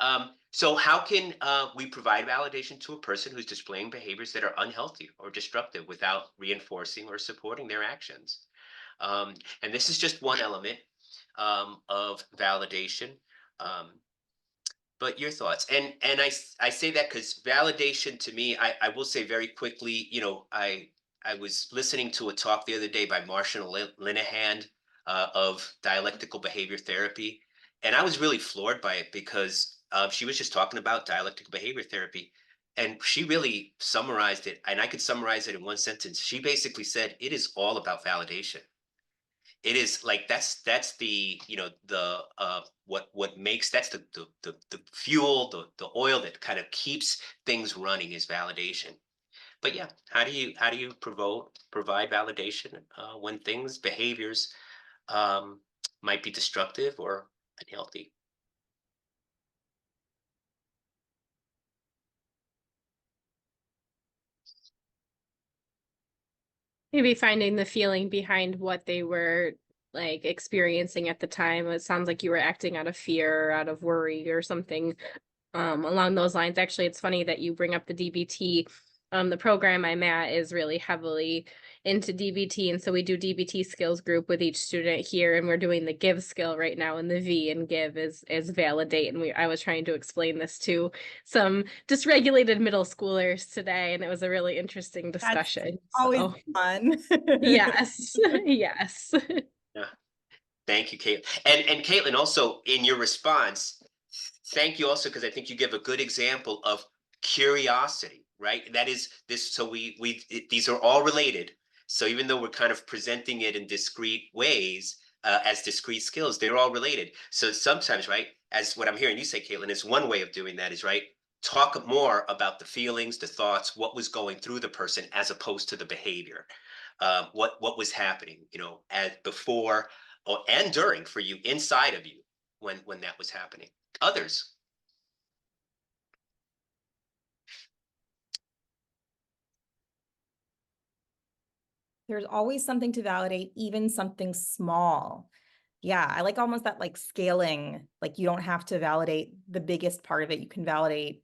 so how can we provide validation to a person who's displaying behaviors that are unhealthy or destructive without reinforcing or supporting their actions? And this is just one element of validation. But your thoughts, and I say that because validation to me, I will say very quickly, you know, I was listening to a talk the other day by Marshall Linehan of dialectical behavior therapy, and I was really floored by it because she was just talking about dialectical behavior therapy, and she really summarized it, and I could summarize it in one sentence. She basically said it is all about validation. It is like that's the, you know, the what makes, that's the fuel, the oil that kind of keeps things running is validation. But yeah, how do you provide validation when things, behaviors um might be destructive or unhealthy? Maybe finding the feeling behind what they were like experiencing at the time. It sounds like you were acting out of fear, out of worry or something along those lines. Actually, it's funny that you bring up the DBT. The program I'm at is really heavily into DBT, and so we do DBT skills group with each student here, and we're doing the give skill right now, and the V in give is validate. And I was trying to explain this to some dysregulated middle schoolers today, and it was a really interesting discussion. Always So fun. yes, yes. Yeah. Thank you, Caitlin. And Caitlin, also in your response, thank you also, because I think you give a good example of curiosity, right? That is this, so these are all related. So even though we're kind of presenting it in discrete ways, as discrete skills, they're all related. So sometimes, right, as what I'm hearing you say, Caitlin, is one way of doing that is, right, talk more about the feelings, the thoughts, what was going through the person as opposed to the behavior. What was happening, you know, as before and during for you, inside of you, when that was happening. Others. There's always something to validate, even something small. Yeah, I like almost that like scaling, like you don't have to validate the biggest part of it. You can validate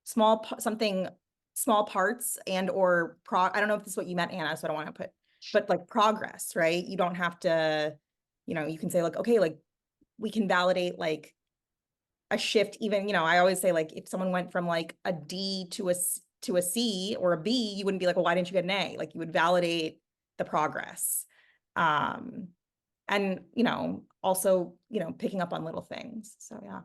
something small parts and or I don't know if this is what you meant, Anna, so I don't want to put, but like progress, right? You don't have to, you know, you can say like, okay, like we can validate like a shift, even, you know, I always say like if someone went from like a D to a C or a B, you wouldn't be like, well, why didn't you get an A? Like you would validate the progress. And, you know, also, you know, picking up on little things. So, yeah.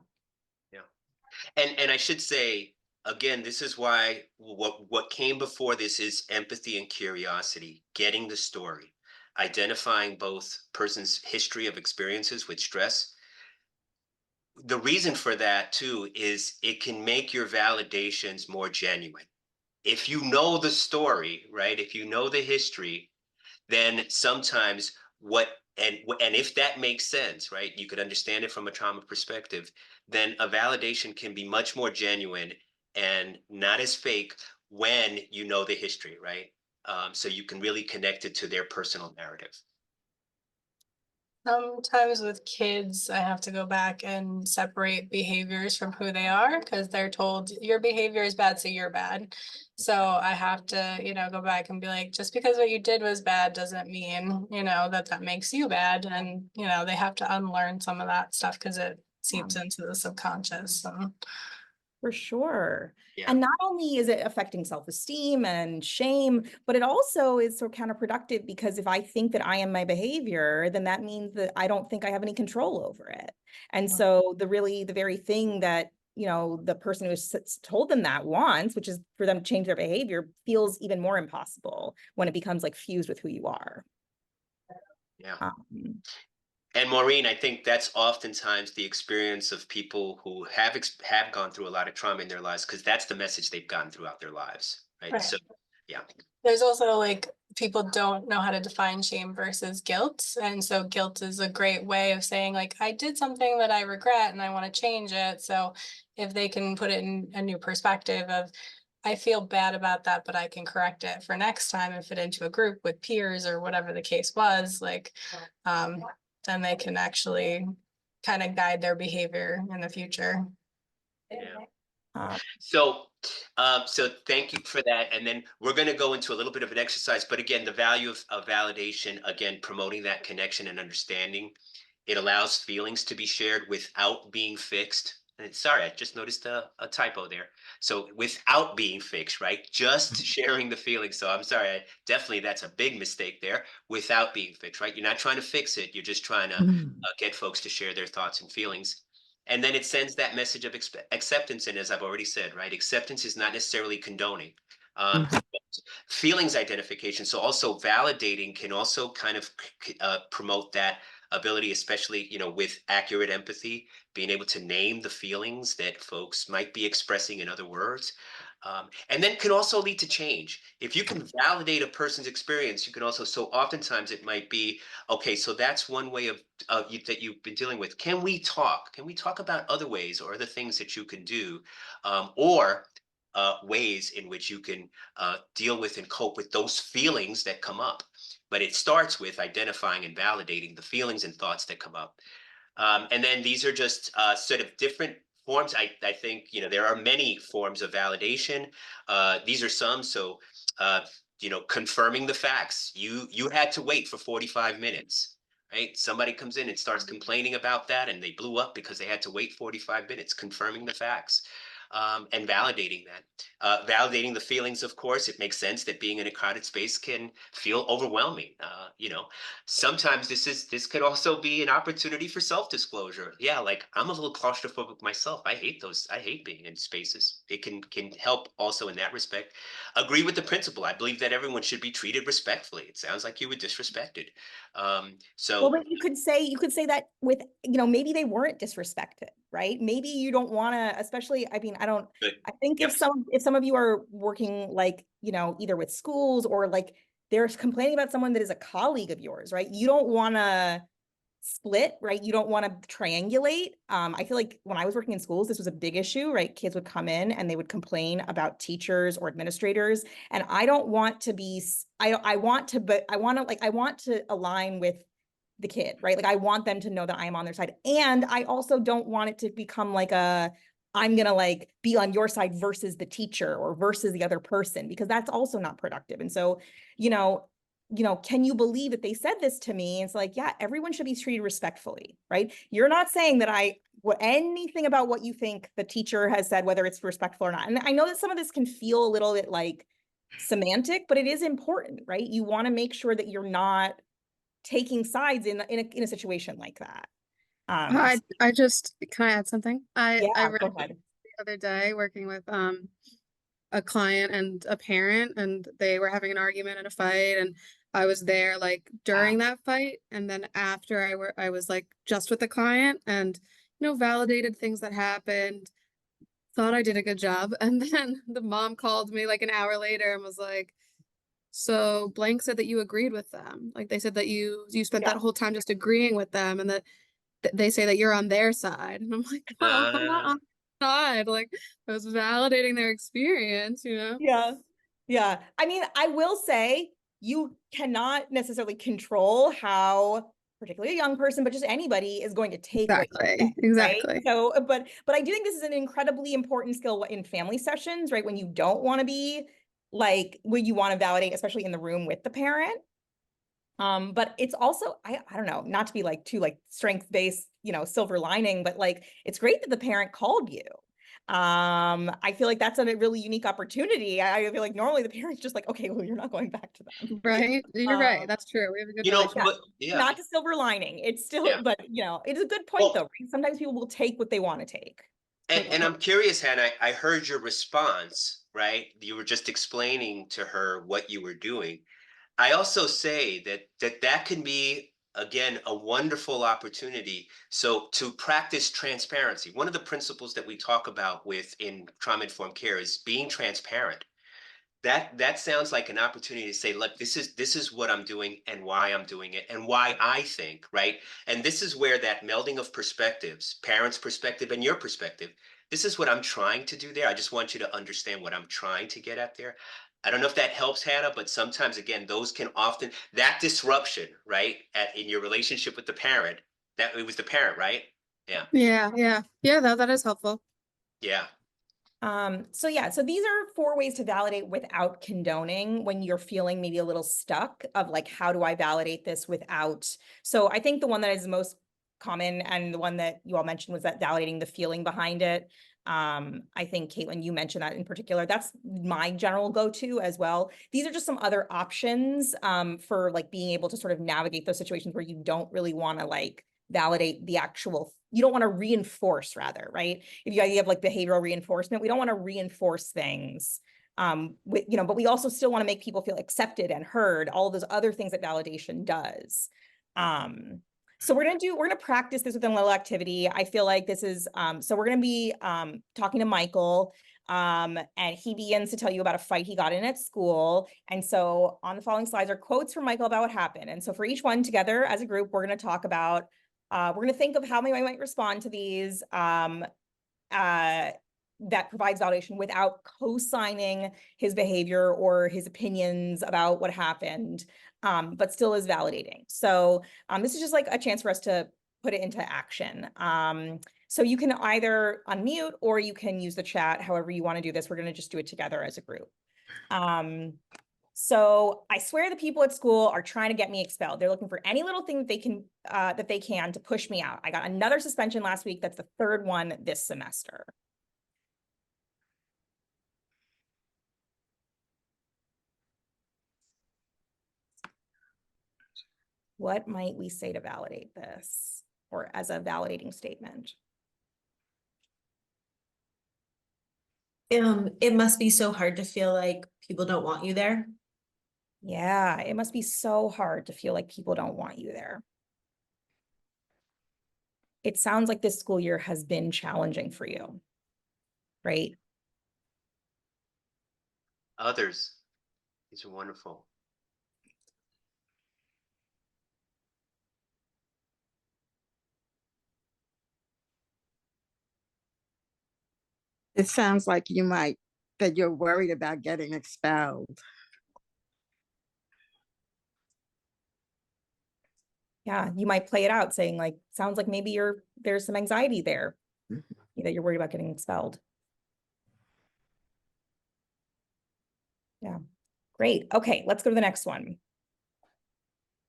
Yeah. And I should say, again, this is why what came before this is empathy and curiosity, getting the story, identifying both person's history of experiences with stress. The reason for that too is it can make your validations more genuine. If you know the story, right? If you know the history, then sometimes and if that makes sense, right? You could understand it from a trauma perspective, then a validation can be much more genuine and not as fake when you know the history, right? So you can really connect it to their personal narrative. Sometimes with kids, I have to go back and separate behaviors from who they are because they're told your behavior is bad, so you're bad. So I have to, you know, go back and be like, just because what you did was bad doesn't mean, you know, that makes you bad. And, you know, they have to unlearn some of that stuff because it seeps into the subconscious. For sure. Yeah. And not only is it affecting self-esteem and shame, but it also is so counterproductive because if I think that I am my behavior, then that means that I don't think I have any control over it. And so the very thing that, you know, the person who told them that wants, which is for them to change their behavior, feels even more impossible when it becomes like fused with who you are. Yeah. And Maureen, I think that's oftentimes the experience of people who have gone through a lot of trauma in their lives, because that's the message they've gotten throughout their lives, right? Right. So, yeah. There's also like people don't know how to define shame versus guilt. And so guilt is a great way of saying like, I did something that I regret and I want to change it. So if they can put it in a new perspective of, I feel bad about that, but I can correct it for next time and fit into a group with peers or whatever the case was, like, then they can actually kind of guide their behavior in the future. Yeah. So thank you for that. And then we're going to go into a little bit of an exercise, but again, the value of validation, again, promoting that connection and understanding. It allows feelings to be shared without being fixed. And sorry, I just noticed a typo there. So without being fixed, right? Just sharing the feelings. So I'm sorry, definitely that's a big mistake there. Without being fixed, right? You're not trying to fix it. You're just trying to get folks to share their thoughts and feelings. And then it sends that message of acceptance. And as I've already said, right? Acceptance is not necessarily condoning. Feelings identification. So also validating can also kind of promote that ability, especially, you know, with accurate empathy, being able to name the feelings that folks might be expressing in other words. And then can also lead to change. If you can validate a person's experience, you can also, so oftentimes it might be, okay, so that's one way of that you've been dealing with. Can we talk? Can we talk about other ways or other things that you can do? Or ways in which you can deal with and cope with those feelings that come up. But it starts with identifying and validating the feelings and thoughts that come up. And then these are just sort of different forms. I think, you know, there are many forms of validation. These are some. So, you know, confirming the facts. You had to wait for 45 minutes, right? Somebody comes in and starts complaining about that, and they blew up because they had to wait 45 minutes, confirming the facts. And validating that. Validating the feelings, of course, it makes sense that being in a crowded space can feel overwhelming. You know, sometimes this could also be an opportunity for self-disclosure. Yeah, like I'm a little claustrophobic myself. I hate being in spaces. It can help also in that respect. Agree with the principle. I believe that everyone should be treated respectfully. It sounds like you were disrespected. Well, but you could say that with, you know, maybe they weren't disrespected, right? Maybe you don't want to, especially, I mean, I think Yep. if some of you are working like, you know, either with schools or like they're complaining about someone that is a colleague of yours, right? You don't want to split, right? You don't want to triangulate. I feel like when I was working in schools, this was a big issue, right? Kids would come in and they would complain about teachers or administrators. And I don't want to be, I want to align with the kid, right? Like I want them to know that I am on their side. And I also don't want it to become like I'm gonna like be on your side versus the teacher or versus the other person, because that's also not productive. And so, you know, can you believe that they said this to me? It's like, yeah, everyone should be treated respectfully, right? You're not saying that anything about what you think the teacher has said, whether it's respectful or not. And I know that some of this can feel a little bit like semantic, but it is important, right? You want to make sure that you're not taking sides in a situation like that. I just, can I add something? I Yeah, read go ahead. the other day working with a client and a parent, and they were having an argument and a fight, and I was there like during that fight, and then after I was like just with the client and, you know, validated things that happened, thought I did a good job, and then the mom called me like an hour later and was like, so blank said that you agreed with them. Like they said that you spent that whole time just agreeing with them, and that they say that you're on their side. And I'm like, no, I'm not on their side. Like I was validating their experience, you know? Yeah. Yeah. I mean, I will say you cannot necessarily control how particularly a young person, but just anybody is going to take what you say, right? Exactly. So, but I do think this is an incredibly important skill in family sessions, right? When you don't want to be like, when you want to validate, especially in the room with the parent. But it's also, I don't know, not to be like too like strength-based, you know, silver lining, but like, it's great that the parent called you. I feel like that's a really unique opportunity. I feel like normally the parent's just like, okay, well, you're not going back to them. Right. You're right. That's true. We have a good You know, relationship. but yeah. Not to silver lining. It's still, Yeah. but you know, it's a good point though. Right? Sometimes people will take what they want to take. And I'm curious, Hannah, I heard your response, right? You were just explaining to her what you were doing. I also say that can be, again, a wonderful opportunity. So to practice transparency, one of the principles that we talk about in trauma-informed care is being transparent. That sounds like an opportunity to say, look, this is what I'm doing and why I'm doing it and why I think, right? And this is where that melding of perspectives, parents' perspective and your perspective, this is what I'm trying to do there. I just want you to understand what I'm trying to get at there. I don't know if that helps, Hannah, but sometimes, again, those can often, that disruption, right, in your relationship with the parent, that it was the parent, right? Yeah. Yeah, that is helpful. Yeah. So yeah, so these are 4 ways to validate without condoning when you're feeling maybe a little stuck of like, how do I validate this without? So I think the one that is most common and the one that you all mentioned was that validating the feeling behind it. I think Caitlin, you mentioned that in particular. That's my general go-to as well. These are just some other options for like being able to sort of navigate those situations where you don't really want to like validate the actual, you don't want to reinforce rather, right? If you have like behavioral reinforcement, we don't want to reinforce things with, you know, but we also still want to make people feel accepted and heard, all those other things that validation does. So we're going to practice this within a little activity. I feel like this is, so we're going to be talking to Michael and he begins to tell you about a fight he got in at school. And so on the following slides are quotes from Michael about what happened. And so for each one together as a group, we're going to talk about, we're going to think of how we might respond to these. that provides validation without co-signing his behavior or his opinions about what happened, but still is validating. So this is just like a chance for us to put it into action. So you can either unmute or you can use the chat, however you want to do this. We're going to just do it together as a group. So I swear the people at school are trying to get me expelled. They're looking for any little thing that they can to push me out. I got another suspension last week. That's the third one this semester. What might we say to validate this, or as a validating statement? It must be so hard to feel like people don't want you there. Yeah, it must be so hard to feel like people don't want you there. It sounds like this school year has been challenging for you, right? Others. These are wonderful. It sounds like that you're worried about getting expelled. Yeah, you might play it out saying like, sounds like maybe there's some anxiety there, that you're worried about getting expelled. Yeah, great. Okay, let's go to the next one.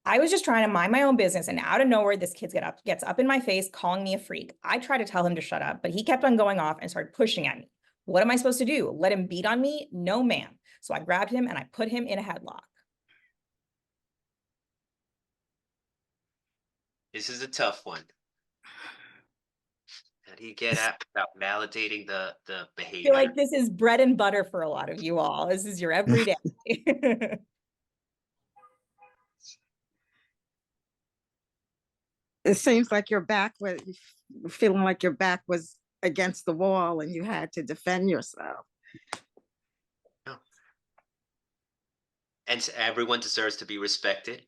I was just trying to mind my own business, and out of nowhere, this kid gets up in my face, calling me a freak. I tried to tell him to shut up, but he kept on going off and started pushing at me. What am I supposed to do? Let him beat on me? No, ma'am. So I grabbed him and I put him in a headlock. This is a tough one. How do you get at without validating the I behavior? feel like this is bread and butter for a lot of you all. This is your everyday. It seems like feeling like your back was against the wall and you had to defend yourself. And everyone deserves to be respected.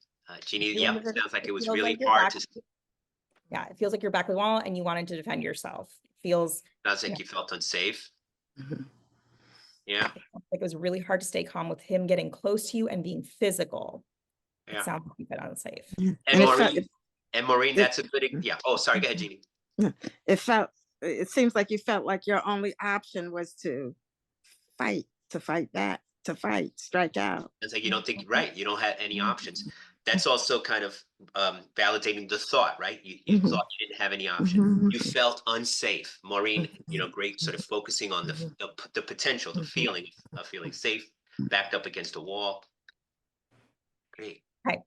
Jeannie, yeah, Everyone deserves- sounds like it was feels really like you're hard back- to. Yeah, it feels like you're back with the wall and you wanted to defend yourself. Feels Sounds like yeah. you felt unsafe. Mhm. Yeah, like it was really hard to stay calm with him getting close to you and being physical. yeah. It sounds like you felt unsafe. And Maureen, that's a good. Yeah. Oh, sorry. Go ahead, Jeannie. It seems like you felt like your only option was to fight back, strike out. It's like you don't think right. You don't have any options. That's also kind of validating the thought, right? You Mhm. thought you didn't have any option. Mhm. You felt unsafe. Maureen, great sort of focusing on the potential, the feeling of feeling safe, backed up against a wall. Great. Okay.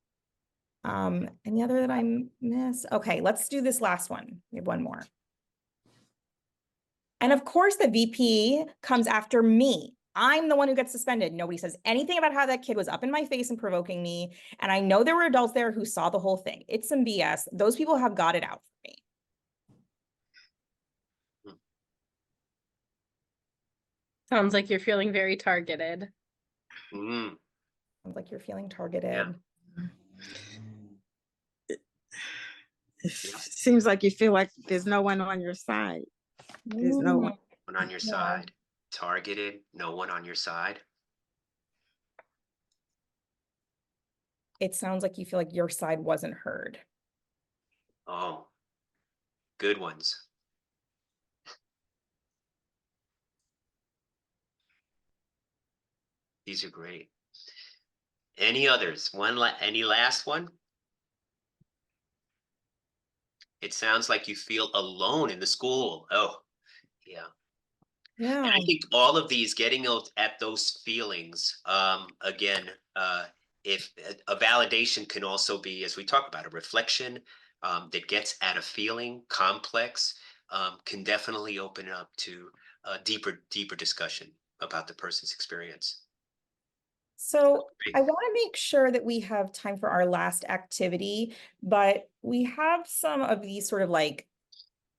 Any other that I miss? Okay, let's do this last one. We have one more. And of course, the VP comes after me. I'm the one who gets suspended. Nobody says anything about how that kid was up in my face and provoking me. And I know there were adults there who saw the whole thing. It's some BS. Those people have got it out for me. Sounds like you're feeling very targeted. Mm. Sounds like you're feeling targeted. Yeah. It seems like you feel like there's no one on your side. There's no one on your side. Targeted, no one on your side. It sounds like you feel like your side wasn't heard. Oh, good ones. These are great. Any others? Any last one? It sounds like you feel alone in the school. Oh, yeah. Yeah. And I think all of these getting at those feelings, again, if a validation can also be, as we talk about, a reflection that gets at a feeling complex, can definitely open up to a deeper discussion about the person's experience. So I want to make sure that we have time for our last activity, but we have some of these sort of like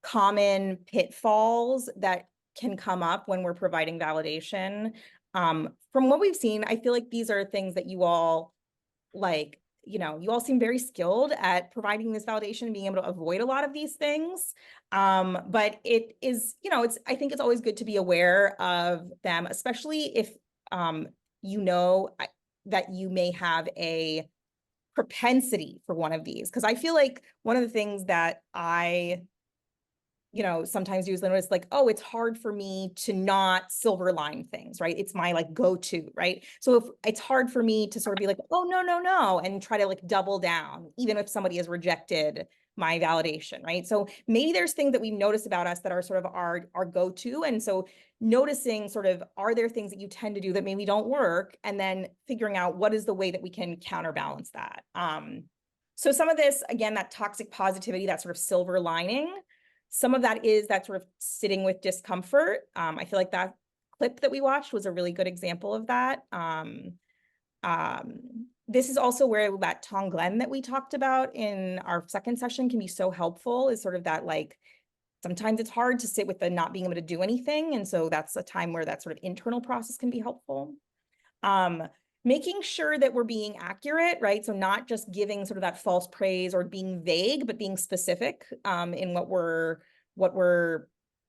common pitfalls that can come up when we're providing validation. From what we've seen, I feel like these are things that you all you all seem very skilled at providing this validation and being able to avoid a lot of these things. But it is, I think it's always good to be aware of them, especially if, that you may have a propensity for one of these. Because I feel like one of the things that I sometimes use the notice like, oh, it's hard for me to not silver line things, right? It's my like go-to, right? So if it's hard for me to sort of be like, oh, no, and try to like double down, even if somebody has rejected my validation, right? So maybe there's things that we notice about us that are sort of our go-to. And so noticing sort of, are there things that you tend to do that maybe don't work? And then figuring out what is the way that we can counterbalance that. So some of this, again, that toxic positivity, that sort of silver lining, some of that is that sort of sitting with discomfort. I feel like that clip that we watched was a really good example of that. This is also where that Tonglen that we talked about in our second session can be so helpful, is sort of that like, sometimes it's hard to sit with the not being able to do anything. And so that's a time where that sort of internal process can be helpful. Making sure that we're being accurate, right? So not just giving sort of that false praise or being vague, but being specific in what we're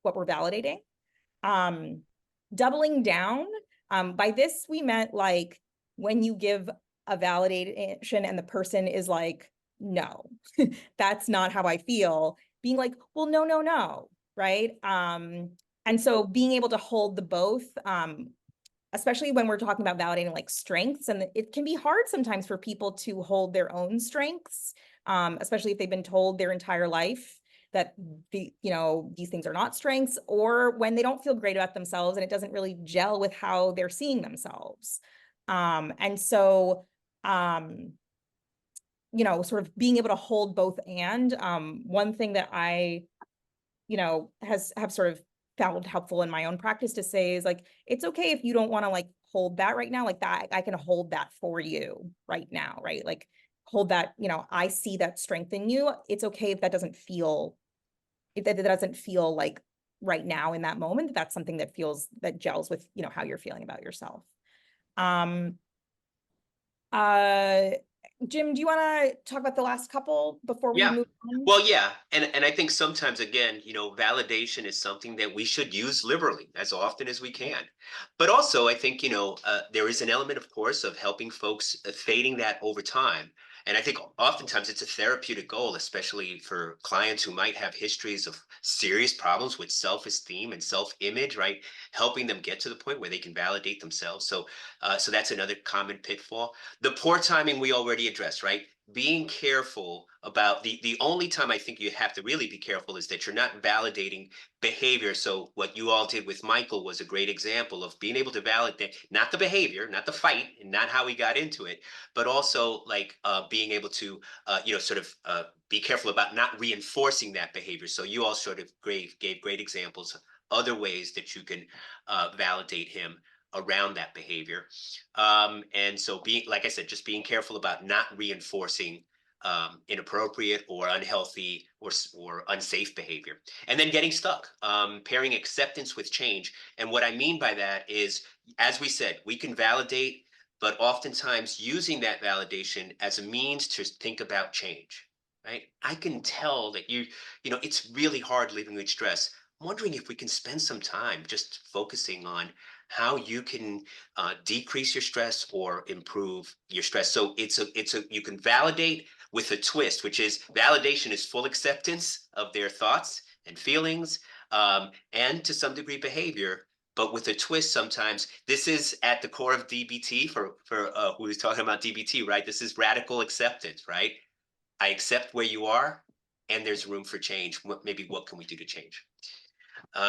validating. Doubling down. By this, we meant like when you give a validation and the person is like, no, that's not how I feel. Being like, well, no, right? And so being able to hold the both, especially when we're talking about validating like strengths, and it can be hard sometimes for people to hold their own strengths, especially if they've been told their entire life that these things are not strengths, or when they don't feel great about themselves and it doesn't really gel with how they're seeing themselves. And so, sort of being able to hold both. And one thing that I, have sort of found helpful in my own practice to say is like, it's okay if you don't want to like hold that right now, like that, I can hold that for you right now, right? Like hold that, I see that strength in you. It's okay if that doesn't feel, like right now in that moment, that's something that gels with, how you're feeling about yourself. Jim, do you want to talk about the last couple before we move on? Well, yeah. And I think sometimes, again, validation is something that we should use liberally as often as we can. But also, I think, there is an element, of course, of helping folks fading that over time. And I think oftentimes it's a therapeutic goal, especially for clients who might have histories of serious problems with self-esteem and self-image, right? Helping them get to the point where they can validate themselves. So that's another common pitfall. The poor timing we already addressed, right? Being careful about the only time I think you have to really be careful is that you're not validating behavior. So what you all did with Michael was a great example of being able to validate not the behavior, not the fight, and not how we got into it, but also like being able to be careful about not reinforcing that behavior. So you all sort of gave great examples, other ways that you can validate him around that behavior. And so like I said, just being careful about not reinforcing inappropriate or unhealthy or unsafe behavior. And then getting stuck, pairing acceptance with change. And what I mean by that is, as we said, we can validate, but oftentimes using that validation as a means to think about change, right? I can tell that it's really hard living with stress. I'm wondering if we can spend some time just focusing on how you can decrease your stress or improve your stress. So you can validate with a twist, which is validation is full acceptance of their thoughts and feelings, and to some degree behavior, but with a twist. Sometimes this is at the core of DBT for who is talking about DBT, right? This is radical acceptance, right? I accept where you are, and there's room for change. What can we do to change?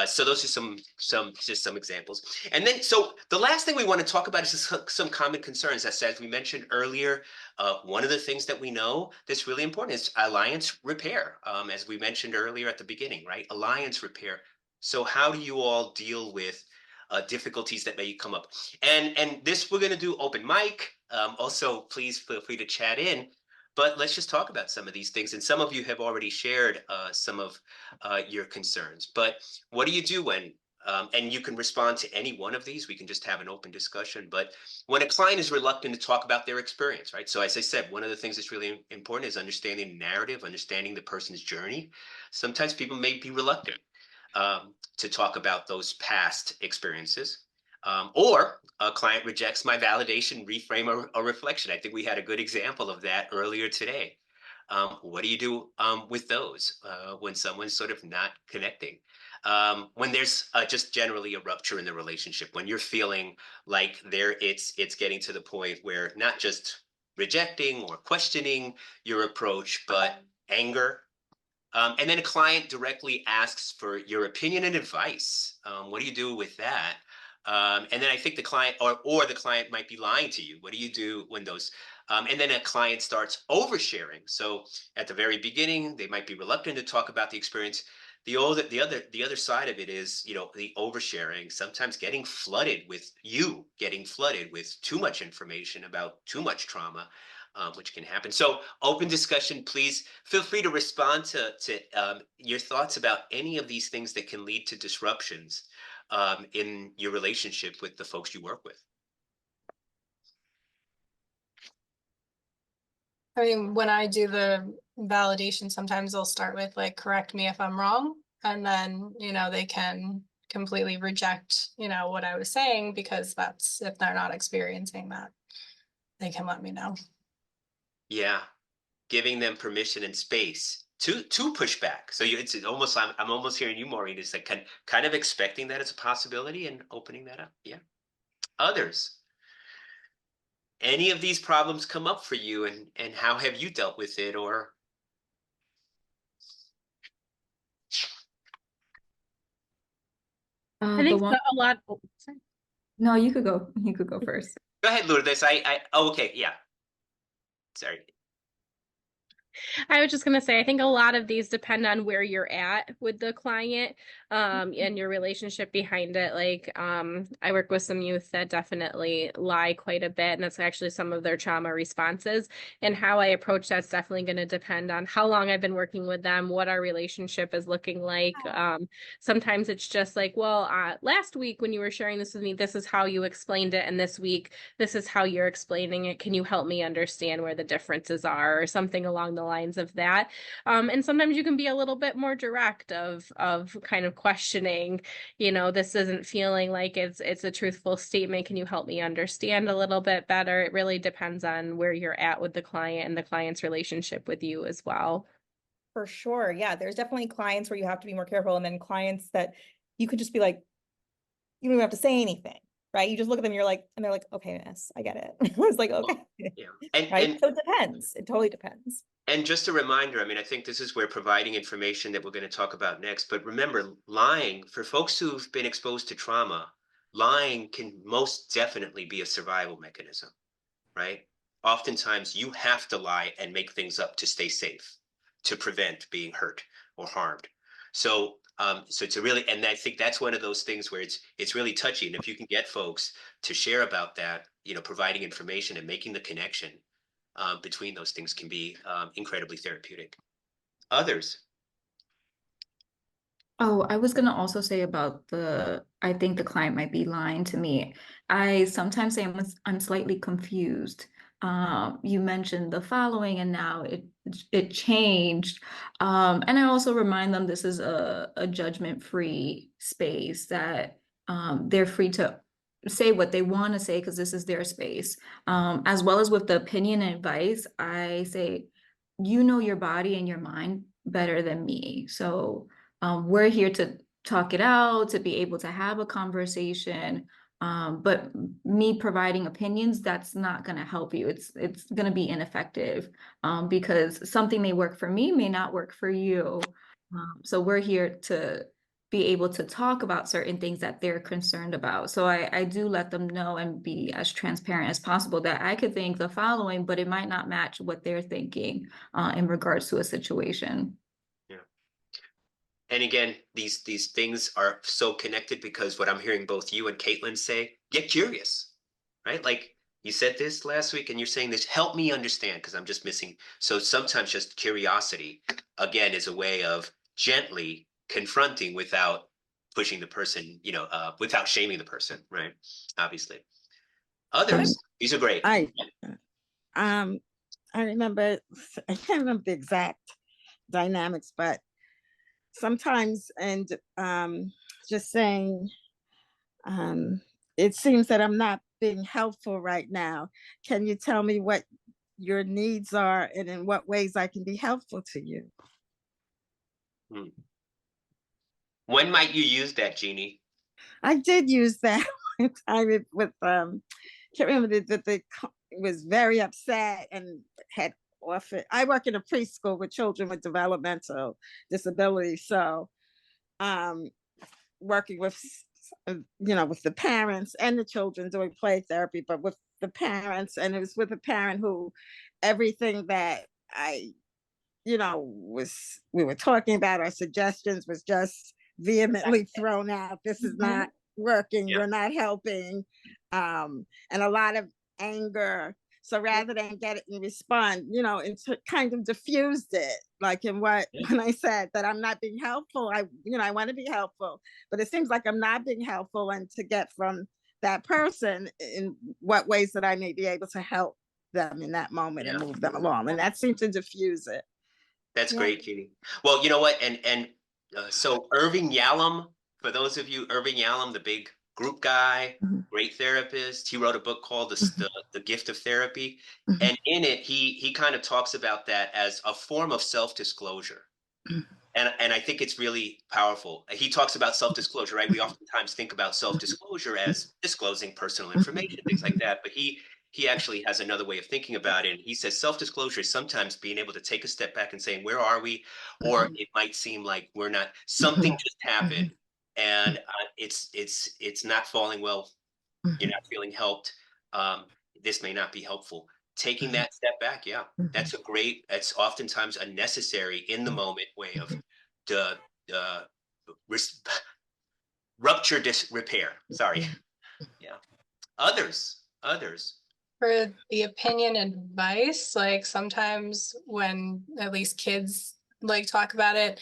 So those are some examples. And then, so the last thing we want to talk about is some common concerns. As we mentioned earlier, one of the things that we know that's really important is alliance repair. As we mentioned earlier at the beginning, right? Alliance repair. So how do you all deal with difficulties that may come up? And this, we're going to do open mic. Also, please feel free to chat in. But let's just talk about some of these things. And some of you have already shared some of your concerns. But what do you do when and you can respond to any one of these. We can just have an open discussion. But when a client is reluctant to talk about their experience, right? So as I said, one of the things that's really important is understanding the narrative, understanding the person's journey. Sometimes people may be reluctant to talk about those past experiences. Or a client rejects my validation, reframe, or reflection. I think we had a good example of that earlier today. What do you do with those when someone's sort of not connecting? When there's just generally a rupture in the relationship, when you're feeling like it's getting to the point where not just rejecting or questioning your approach, but anger. And then a client directly asks for your opinion and advice. What do you do with that? And then I think the client or the client might be lying to you. What do you do when those? And then a client starts oversharing. So at the very beginning, they might be reluctant to talk about the experience. The other side of it is, the oversharing, sometimes getting flooded with too much information about too much trauma, which can happen. So open discussion, please feel free to respond to your thoughts about any of these things that can lead to disruptions in your relationship with the folks you work with. I mean, when I do the validation, sometimes they'll start with like, correct me if I'm wrong. And then, they can completely reject, what I was saying, because that's, if they're not experiencing that, they can let me know. Yeah. Giving them permission and space to push back. So it's almost, I'm almost hearing you, Maureen, is like kind of expecting that as a possibility and opening that up. Yeah. Others. Any of these problems come up for you, and how have you dealt with it? Or I think one, a lot. Oh, sorry. no, you could go. You could go first. go ahead, Lourdes. Okay, yeah. Sorry. I was just gonna say, I think a lot of these depend on where you're at with the client, and your relationship behind it. Like, I work with some youth that definitely lie quite a bit, and that's actually some of their trauma responses. And how I approach that's definitely going to depend on how long I've been working with them, what our relationship is looking like. Sometimes it's just like, well, last week when you were sharing this with me, this is how you explained it, and this week, this is how you're explaining it. Can you help me understand where the differences are, or something along the lines of that? And sometimes you can be a little bit more direct of kind of questioning, this isn't feeling like it's a truthful statement. Can you help me understand a little bit better? It really depends on where you're at with the client and the client's relationship with you as well. For sure. Yeah. There's definitely clients where you have to be more careful, and then clients that you could just be like, you don't even have to say anything, right? You just look at them, you're like, and they're like, okay, miss, I get it. It's like, okay. Yeah. And, Right. and So it depends. It totally depends. And just a reminder, I mean, I think this is where providing information that we're going to talk about next. But remember, lying, for folks who've been exposed to trauma, lying can most definitely be a survival mechanism, right? Oftentimes you have to lie and make things up to stay safe, to prevent being hurt or harmed. So to really, and I think that's one of those things where it's really touchy. And if you can get folks to share about that, providing information and making the connection between those things can be incredibly therapeutic. Others. Oh, I was gonna also say about I think the client might be lying to me. I sometimes say I'm slightly confused. You mentioned the following, and now it changed. And I also remind them this is a judgment-free space, that they're free to say what they want to say because this is their space. As well as with the opinion and advice, I say, you know your body and your mind better than me. So we're here to talk it out, to be able to have a conversation. But me providing opinions, that's not going to help you. It's going to be ineffective because something may work for me, may not work for you. So we're here to be able to talk about certain things that they're concerned about. So I do let them know and be as transparent as possible that I could think the following, but it might not match what they're thinking in regards to a situation. Yeah. And again, these things are so connected because what I'm hearing both you and Caitlin say, get curious, right? Like you said this last week and you're saying this, help me understand because I'm just missing. So sometimes just curiosity, again, is a way of gently confronting without pushing the person, without shaming the person, right? Obviously. Others, these are great. I remember, I can't remember the exact dynamics, but sometimes, and just saying, it seems that I'm not being helpful right now. Can you tell me what your needs are and in what ways I can be helpful to you? When might you use that, Jeannie? I did use that one time with can't remember that the was very upset and had offered. I work in a preschool with children with developmental disabilities, so working with with the parents and the children doing play therapy, but with the parents, and it was with a parent who everything that I we were talking about, our suggestions was just vehemently thrown out. This is not working. You're not helping. And a lot of anger. So rather than get it and respond, and to kind of diffused it, like when I said that I'm not being helpful, I want to be helpful, but it seems like I'm not being helpful, and to get from that person in what ways that I may be able to help them in that moment and move them along. And that seemed to diffuse it. That's great, Jeannie. Well, you know what? So Irving Yalom, for those of you, Irving Yalom, the big group guy, great therapist. He wrote a book called The Gift of Therapy. And in it, he kind of talks about that as a form of self-disclosure. And I think it's really powerful. He talks about self-disclosure, right? We oftentimes think about self-disclosure as disclosing personal information, things like that. But he actually has another way of thinking about it. And he says self-disclosure is sometimes being able to take a step back and saying, where are we? Or it might seem like we're not, something just happened and it's not falling well. You're not feeling helped. This may not be helpful. Taking that step back, that's that's oftentimes a necessary in the moment way of the rupture repair. Sorry. Others. For the opinion advice, like sometimes when at least kids talk about it,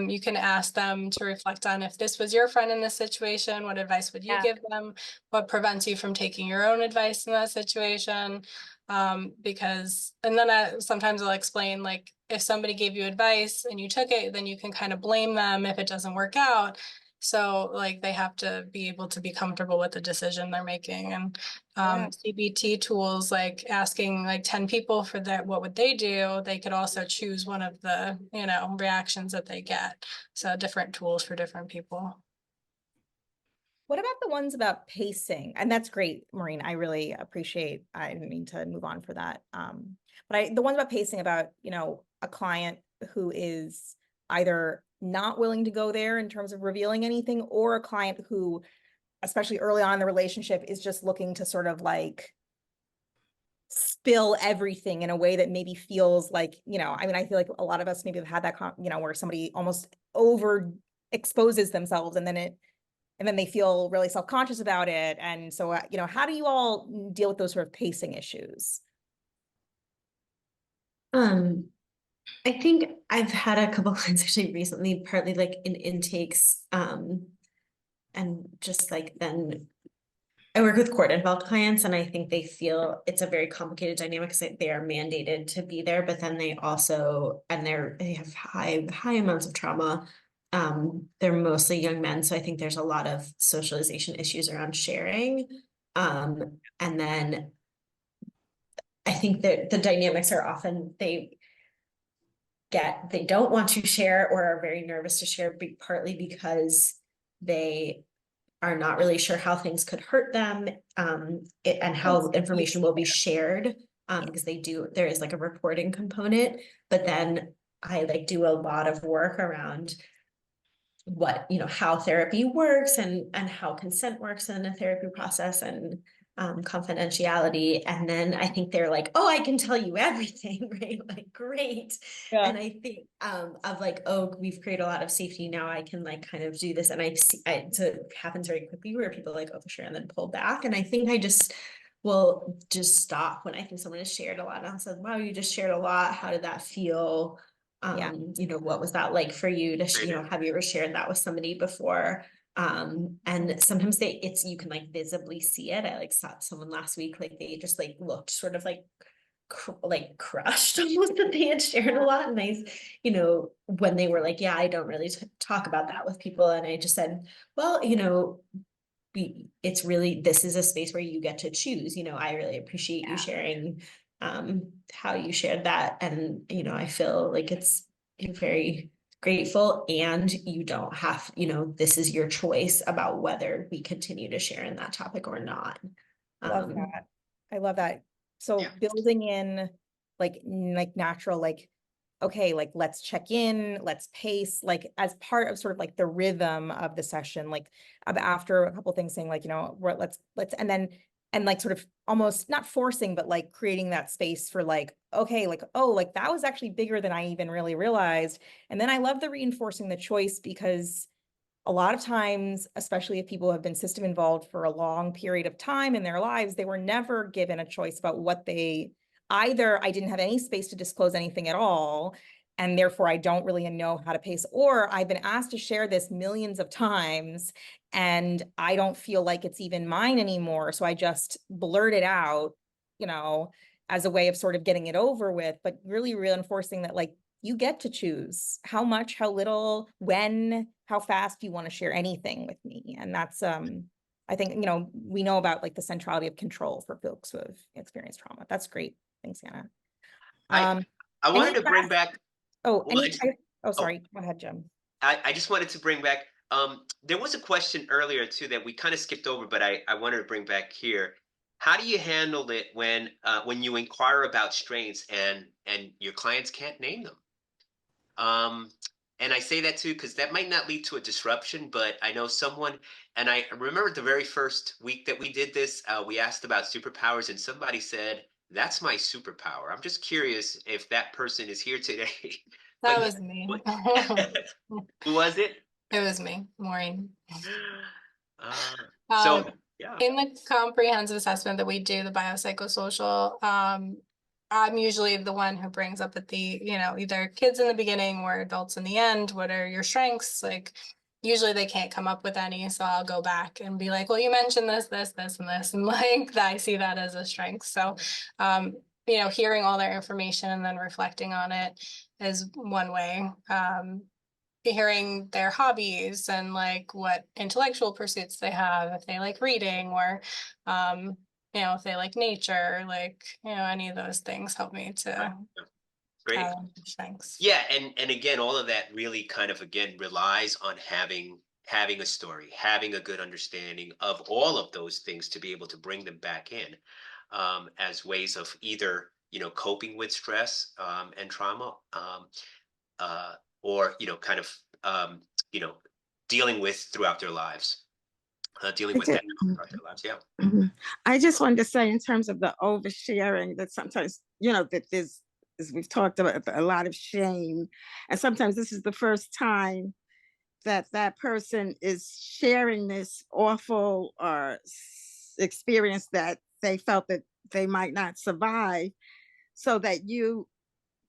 you can ask them to reflect on, if this was your friend in this situation, what advice would you give them? What prevents you from taking your own advice in that situation? Because, and then sometimes I'll explain, if somebody gave you advice and you took it, then you can kind of blame them if it doesn't work out. So they have to be able to be comfortable with the decision they're making. And CBT tools, asking 10 people for that, what would they do? They could also choose one of the, reactions that they get. So different tools for different people. What about the ones about pacing? And that's great, Maureen. I really appreciate, I didn't mean to move on for that. But the ones about pacing, about, a client who is either not willing to go there in terms of revealing anything, or a client who, especially early on in the relationship, is just looking to sort of spill everything in a way that maybe feels like, I feel like a lot of us maybe have had that, where somebody almost over exposes themselves and then they feel really self-conscious about it. And so, how do you all deal with those sort of pacing issues? I think I've had a couple clients actually recently, partly in intakes, and just then I work with court involved clients, and I think they feel it's a very complicated dynamic because they are mandated to be there, but then they also, and they have high amounts of trauma. They're mostly young men, so I think there's a lot of socialization issues around sharing. And then I think that the dynamics are often they don't want to share or are very nervous to share, partly because they are not really sure how things could hurt them, and how information will be shared, because there is a reporting component, but then I do a lot of work around what, how therapy works and how consent works in a therapy process, and confidentiality. And then I think they're oh, I can tell you everything, right? Great. And I think oh, we've created a lot of safety now, I can kind of do this. And so it happens very quickly where people oh, for sure, and then pull back. And I think I just will just stop when I think someone has shared a lot. And I said, wow, you just shared a lot. How did that feel? What was that like for you to, have you ever shared that with somebody before? And sometimes you can like visibly see it. I like saw someone last week, like they just like looked sort of like crushed almost that they had shared a lot. And when they were like, yeah, I don't really talk about that with people. And I just said, well, it's really, this is a space where you get to choose. I really appreciate you sharing how you shared that. And, I feel like it's very grateful, and you don't have, this is your choice about whether we continue to share in that topic or not. Love that. I love that. So building in like natural, like, okay, like let's check in, let's pace, like as part of sort of like the rhythm of the session, like after a couple things saying like, let's, and like sort of almost not forcing, but like creating that space for like, okay, like, oh, like that was actually bigger than I even really realized. And then I love the reinforcing the choice, because a lot of times, especially if people have been system involved for a long period of time in their lives, they were never given a choice about what either I didn't have any space to disclose anything at all, and therefore I don't really know how to pace, or I've been asked to share this millions of times and I don't feel like it's even mine anymore. So I just blurt it out, as a way of sort of getting it over with, but really reinforcing that like, you get to choose how much, how little, when, how fast you want to share anything with me. And that's, I think, we know about like the centrality of control for folks who have experienced trauma. That's great. Thanks, Anna. I wanted to bring back. Sorry. Go ahead, Jim. I just wanted to bring back, there was a question earlier too that we kind of skipped over, but I wanted to bring back here. How do you handle it when you inquire about strains and your clients can't name them? And I say that too, because that might not lead to a disruption, but I know someone, and I remember the very first week that we did this, we asked about superpowers and somebody said, that's my superpower. I'm just curious if that person is here today. That was me. Who was it? It was me, Maureen. So yeah. In the comprehensive assessment that we do, the biopsychosocial, I'm usually the one who brings up at the, either kids in the beginning or adults in the end, what are your strengths? Like, usually they can't come up with any. So I'll go back and be like, well, you mentioned this, this, this, and this. And like, I see that as a strength. So, hearing all their information and then reflecting on it is one way. Hearing their hobbies and like what intellectual pursuits they have, if they like reading or, if they like nature, like, any of those things help me to great. Thanks. Yeah. And again, all of that really kind of, again, relies on having a story, having a good understanding of all of those things to be able to bring them back in as ways of either, coping with stress and trauma or, kind of, dealing with throughout their lives. Dealing with that throughout their lives, yeah. Mm-hmm. I just wanted to say in terms of the oversharing that sometimes, that there's, as we've talked about, a lot of shame. And sometimes this is the first time that person is sharing this awful experience that they felt that they might not survive, so that you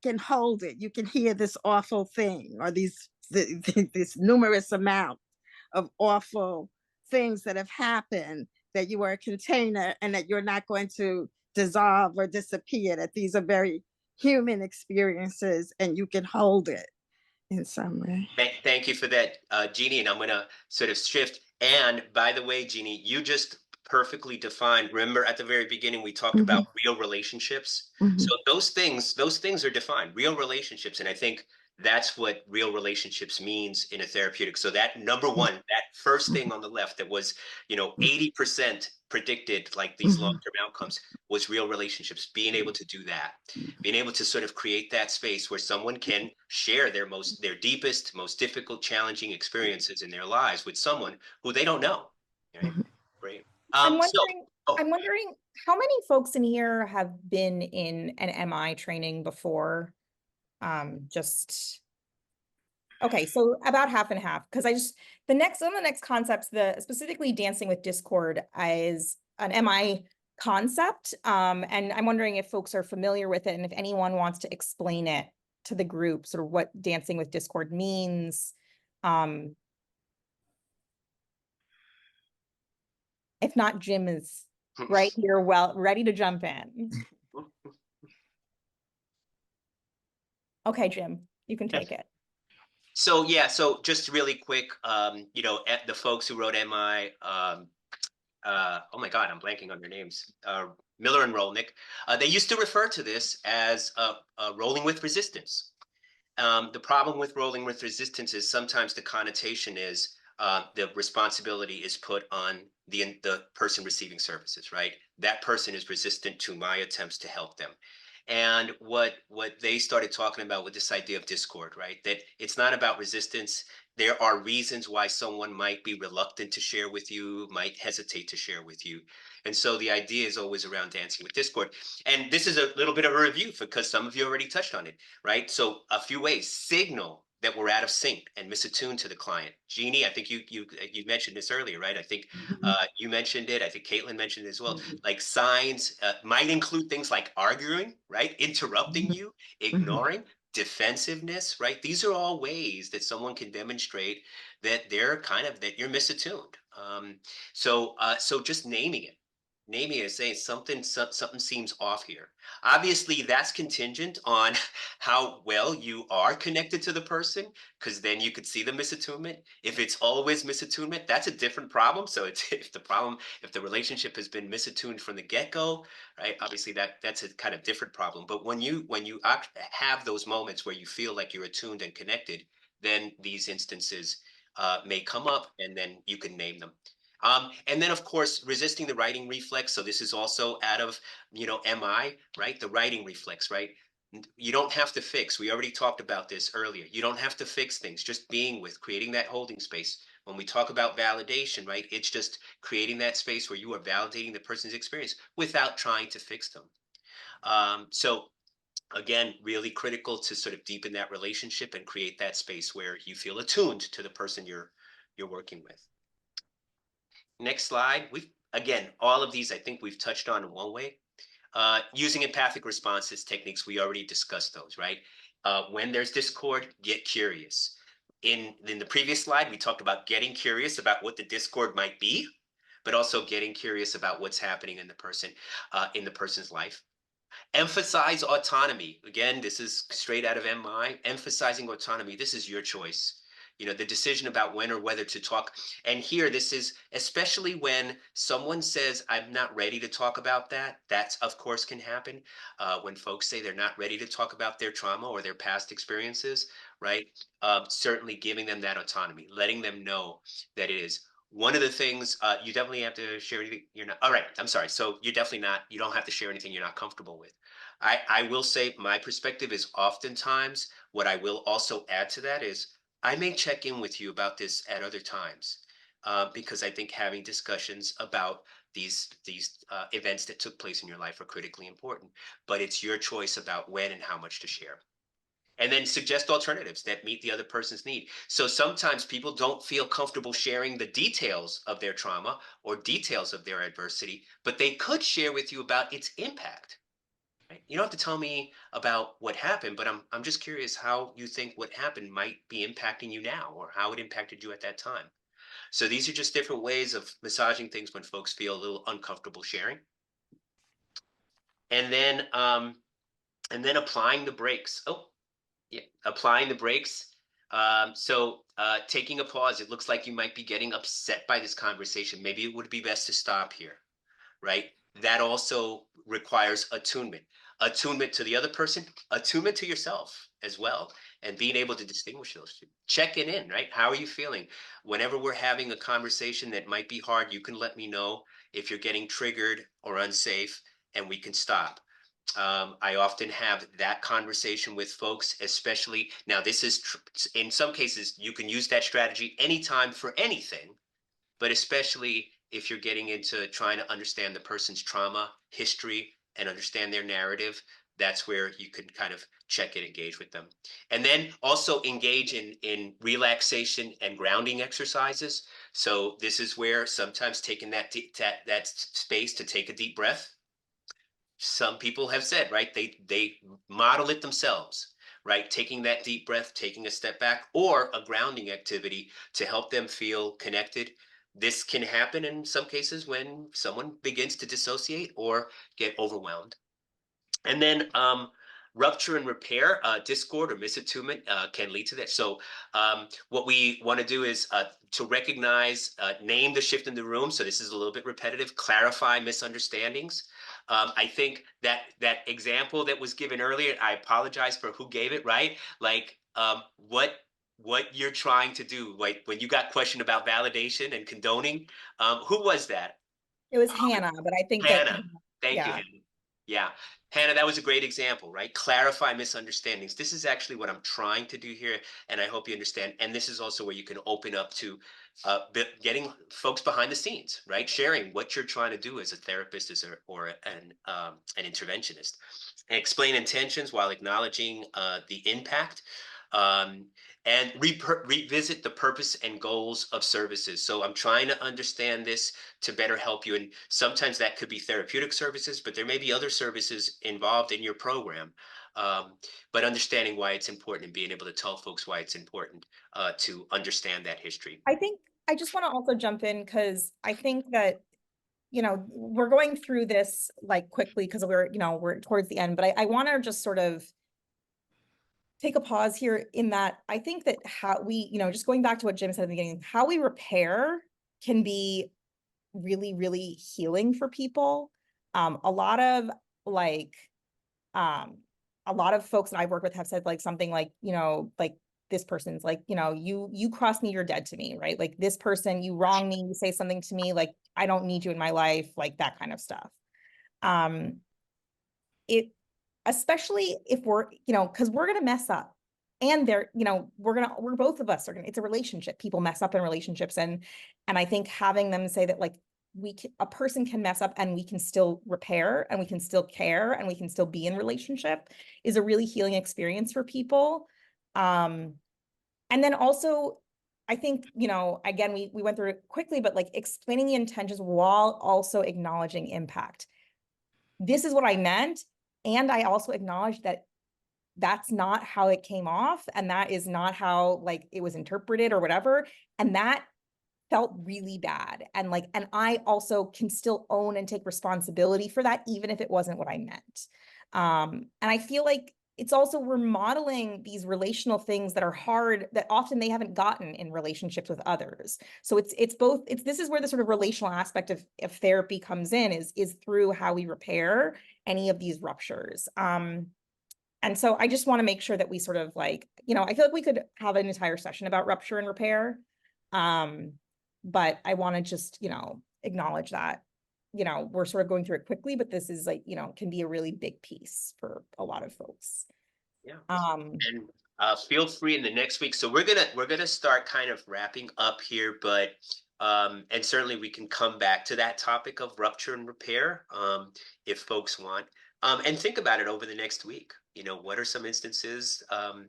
can hold it. You can hear this awful thing or this numerous amount of awful things that have happened, that you are a container and that you're not going to dissolve or disappear, that these are very human experiences and you can hold it in some way. Thank you for that, Jeannie. And I'm going to sort of shift. And by the way, Jeannie, you just perfectly defined, remember at the very beginning, we talked about real relationships. So those things are defined, real relationships. And I think that's what real relationships means in a therapeutic. So that number one, that first thing on the left that was, 80% predicted like these long-term outcomes was real relationships, being able to do that, being able to sort of create that space where someone can share their deepest, most difficult, challenging experiences in their lives with someone who they don't know. Right? Great. I'm wondering how many folks in here have been in an MI training before? Okay, so about half and half, because one of the next concepts, specifically dancing with discord, is an MI concept. And I'm wondering if folks are familiar with it and if anyone wants to explain it to the group, sort of what dancing with discord means. If not, Jim is right here, well, ready to jump in. Okay, Jim, you can take it. So yeah, so just really quick, you know, at the folks who wrote MI, oh my God, I'm blanking on their names. Miller and Rolnick, they used to refer to this as rolling with resistance. The problem with rolling with resistance is sometimes the connotation is the responsibility is put on the person receiving services, right? That person is resistant to my attempts to help them. And what they started talking about with this idea of discord, right? That it's not about resistance. There are reasons why someone might be reluctant to share with you, might hesitate to share with you. And so the idea is always around dancing with discord. And this is a little bit of a review because some of you already touched on it, right? So a few ways: signal that we're out of sync and misattuned to the client. Jeannie, I think you mentioned this earlier, right? I think you mentioned it. I think Caitlin mentioned it as well. Like signs might include things like arguing, right? Interrupting you, ignoring, defensiveness, right? These are all ways that someone can demonstrate that that you're misattuned. So just naming it and saying something seems off here. Obviously, that's contingent on how well you are connected to the person, because then you could see the misattunement. If it's always misattunement, that's a different problem. So if the relationship has been misattuned from the get-go, right? Obviously, that's a kind of different problem. But when you have those moments where you feel like you're attuned and connected, then these instances may come up, and then you can name them. And then, of course, resisting the writing reflex. So this is also out of, MI, right? The writing reflex, right? You don't have to fix. We already talked about this earlier. You don't have to fix things. Just being with, creating that holding space. When we talk about validation, right? It's just creating that space where you are validating the person's experience without trying to fix them. So again, really critical to sort of deepen that relationship and create that space where you feel attuned to the person you're working with. Next slide. Again, all of these, I think we've touched on in one way. Using empathic responses techniques, we already discussed those, right? When there's discord, get curious. In the previous slide, we talked about getting curious about what the discord might be, but also getting curious about what's happening in the person's life. Emphasize autonomy. Again, this is straight out of MI. Emphasizing autonomy. This is your choice. The decision about when or whether to talk. And here, this is especially when someone says, I'm not ready to talk about that. That, of course, can happen when folks say they're not ready to talk about their trauma or their past experiences, right? Certainly giving them that autonomy, letting them know that it is. One of the things you definitely have to share anything you're not. All right, I'm sorry. So you don't have to share anything you're not comfortable with. I will say my perspective is oftentimes what I will also add to that is I may check in with you about this at other times because I think having discussions about these events that took place in your life are critically important, but it's your choice about when and how much to share. And then suggest alternatives that meet the other person's need. So sometimes people don't feel comfortable sharing the details of their trauma or details of their adversity, but they could share with you about its impact. You don't have to tell me about what happened, but I'm just curious how you think what happened might be impacting you now, or how it impacted you at that time. So these are just different ways of massaging things when folks feel a little uncomfortable sharing. And then applying the brakes. Oh, yeah, applying the brakes. Taking a pause. It looks like you might be getting upset by this conversation. Maybe it would be best to stop here, right? That also requires attunement to the other person, attunement to yourself as well, and being able to distinguish those two. Checking in, right? How are you feeling? Whenever we're having a conversation that might be hard, you can let me know if you're getting triggered or unsafe, and we can stop. I often have that conversation with folks, especially now. This is in some cases you can use that strategy anytime for anything, but especially if you're getting into trying to understand the person's trauma history and understand their narrative, that's where you can kind of check and engage with them. And then also engage in relaxation and grounding exercises. So this is where sometimes taking that space to take a deep breath. Some people have said, right, they model it themselves, right? Taking that deep breath, taking a step back, or a grounding activity to help them feel connected this can happen in some cases when someone begins to dissociate or get overwhelmed. And then rupture and repair, discord or misattunement can lead to that. So what we want to do is to recognize, name the shift in the room. So this is a little bit repetitive, clarify misunderstandings. I think that example that was given earlier, I apologize for who gave it, right? Like what you're trying to do, like when you got questioned about validation and condoning, who was that? It was Hannah, but I think that, Hannah. Thank you, yeah. Hannah. Yeah, Hannah, that was a great example, right? Clarify misunderstandings. This is actually what I'm trying to do here, and I hope you understand. And this is also where you can open up to getting folks behind the scenes, right? Sharing what you're trying to do as a therapist, or an interventionist, and explain intentions while acknowledging the impact. And revisit the purpose and goals of services. So I'm trying to understand this to better help you. And sometimes that could be therapeutic services, but there may be other services involved in your program. But understanding why it's important and being able to tell folks why it's important to understand that history. I think I just want to also jump in because I think that, we're going through this like quickly because we're towards the end, but I want to just sort of take a pause here in that I think that how we, just going back to what Jim said at the beginning, how we repair can be really, really healing for people. A lot of folks that I've worked with have said like something like, like this person's like, you cross me, you're dead to me, right? Like this person, you wrong me, you say something to me, like, I don't need you in my life, like that kind of stuff. Especially if we're, because we're going to mess up and we're both of us are going to, it's a relationship. People mess up in relationships. And I think having them say that like a person can mess up and we can still repair and we can still care and we can still be in relationship is a really healing experience for people. And then also, I think, again, we went through it quickly, but like explaining the intentions while also acknowledging impact. This is what I meant. And I also acknowledge that that's not how it came off. And that is not how like it was interpreted or whatever. And that felt really bad. And I also can still own and take responsibility for that, even if it wasn't what I meant. And I feel like it's also, we're modeling these relational things that are hard, that often they haven't gotten in relationships with others. So it's both, this is where the sort of relational aspect of therapy comes in, is through how we repair any of these ruptures. And so I just want to make sure that we sort of like, I feel like we could have an entire session about rupture and repair. But I want to just, acknowledge that, we're sort of going through it quickly, but this is like, can be a really big piece for a lot of folks. Yeah. And feel free in the next week. So we're gonna start kind of wrapping up here, but and certainly we can come back to that topic of rupture and repair if folks want. And think about it over the next week. What are some instances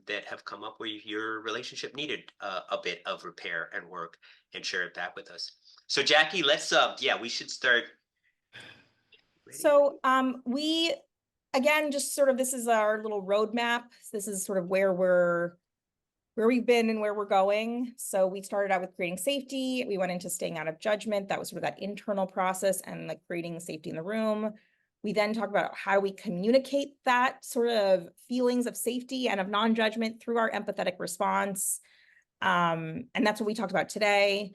that have come up where your relationship needed a bit of repair and work, and share it back with us. So Jackie, let's we should start. So we, again, just sort of, this is our little roadmap. This is sort of where we've been and where we're going. So we started out with creating safety. We went into staying out of judgment. That was sort of that internal process and like creating safety in the room. We then talk about how we communicate that sort of feelings of safety and of non-judgment through our empathetic response. And that's what we talked about today.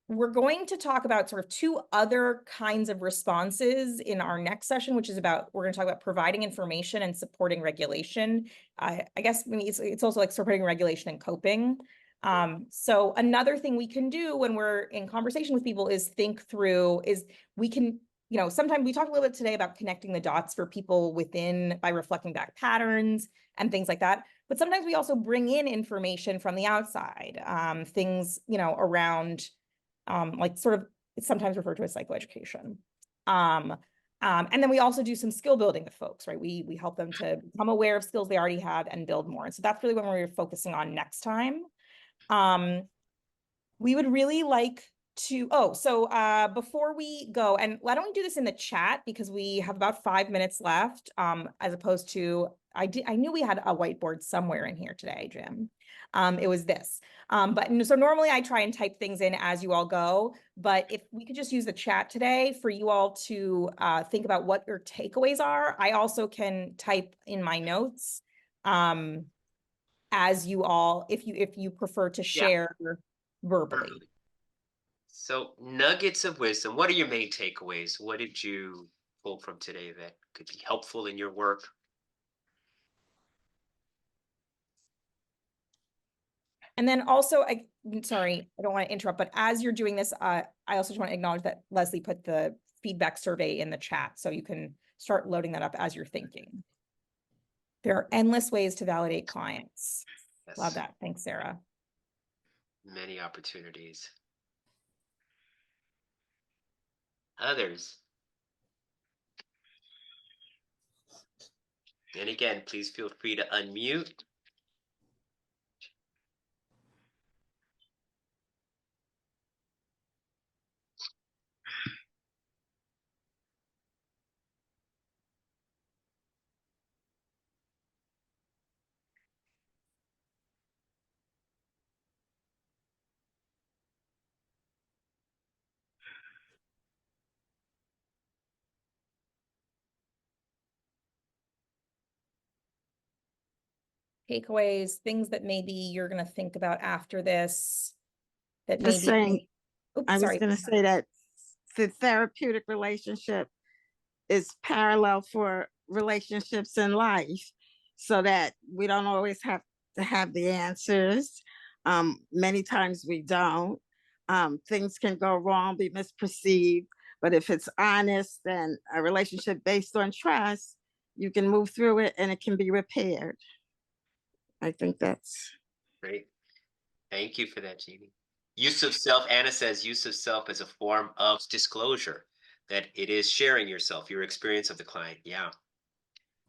We're going to talk about sort of two other kinds of responses in our next session, which is we're going to talk about providing information and supporting regulation. I guess it's also like supporting regulation and coping. So another thing we can do when we're in conversation with people is think through, we can, sometimes we talked a little bit today about connecting the dots for people within by reflecting back patterns and things like that. But sometimes we also bring in information from the outside, things, around like sort of, it's sometimes referred to as psychoeducation. And then we also do some skill building with folks, right? We help them to become aware of skills they already have and build more. And so that's really what we're focusing on next time. We would really like to, before we go, and why don't we do this in the chat because we have about 5 minutes left, as opposed to, I knew we had a whiteboard somewhere in here today, Jim. It was this. So normally I try and type things in as you all go, but if we could just use the chat today for you all to think about what your takeaways are. I also can type in my notes as you all, if you prefer to share verbally. So nuggets of wisdom. What are your main takeaways? What did you pull from today that could be helpful in your work? And then also, sorry, I don't want to interrupt, but as you're doing this, I also just want to acknowledge that Leslie put the feedback survey in the chat, so you can start loading that up as you're thinking. There are endless ways to validate clients. Yes. Love that. Thanks, Sarah. Many opportunities. Others. And again, please feel free to unmute. Takeaways, things that maybe you're going to think about after this, that Just maybe, saying, oops, I was sorry. going to say that the therapeutic relationship is parallel for relationships in life, so that we don't always have to have the answers. Many times we don't. Things can go wrong, be misperceived, but if it's honest and a relationship based on trust, you can move through it and it can be repaired. I think that's Great. Thank you for that, Jeannie. Use of self, Anna says use of self as a form of disclosure, that it is sharing yourself, your experience of the client. Yeah.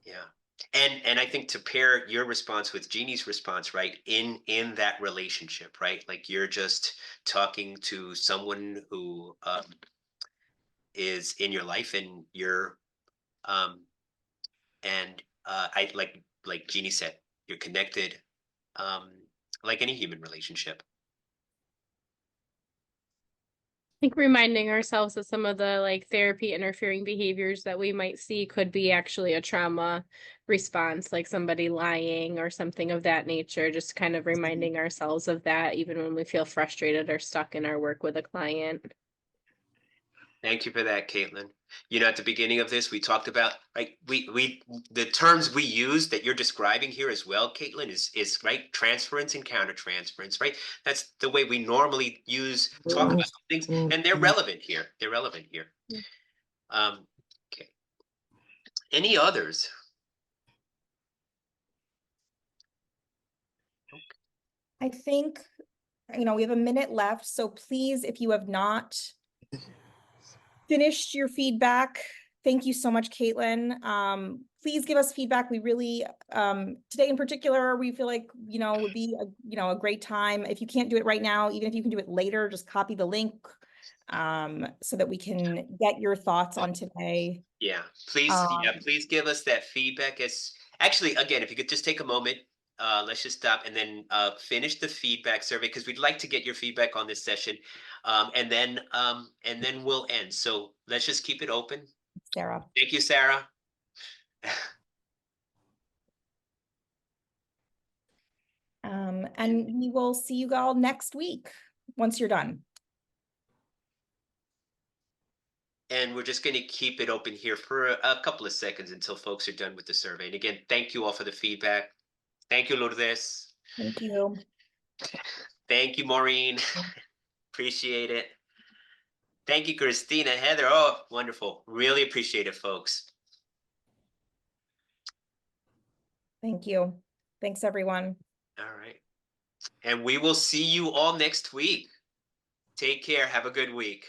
Yeah. And I think to pair your response with Jeannie's response, right, in that relationship, right? Like you're just talking to someone who is in your life, and you're I like Jeannie said, you're connected, like any human relationship. I think reminding ourselves that some of the like therapy interfering behaviors that we might see could be actually a trauma response, like somebody lying or something of that nature. Just kind of reminding ourselves of that, even when we feel frustrated or stuck in our work with a client. Thank you for that, Caitlin. You know, at the beginning of this, we talked about, right, the terms we use that you're describing here as well, Caitlin, is right, transference and countertransference, right? That's the way we normally talk about things, and they're relevant here. They're relevant here. Okay. Any others? I think, we have a minute left, so please, if you have not finished your feedback, thank you so much, Caitlin. Please give us feedback. We really, today in particular, we feel like, would be a great time. If you can't do it right now, even if you can do it later, just copy the link so that we can get your thoughts on today. Yeah, please give us that feedback. Actually, again, if you could just take a moment, let's just stop and then finish the feedback survey, because we'd like to get your feedback on this session, and then we'll end. So let's just keep it open. Sarah. Thank you, Sarah. And we will see you all next week once you're done. And we're just going to keep it open here for a couple of seconds until folks are done with the survey. And again, thank you all for the feedback. Thank you, Lourdes. Thank you. Thank you, Maureen. Appreciate it. Thank you, Christina, Heather. Oh, wonderful. Really appreciate it, folks. Thank you. Thanks, everyone. All right. And we will see you all next week. Take care. Have a good week.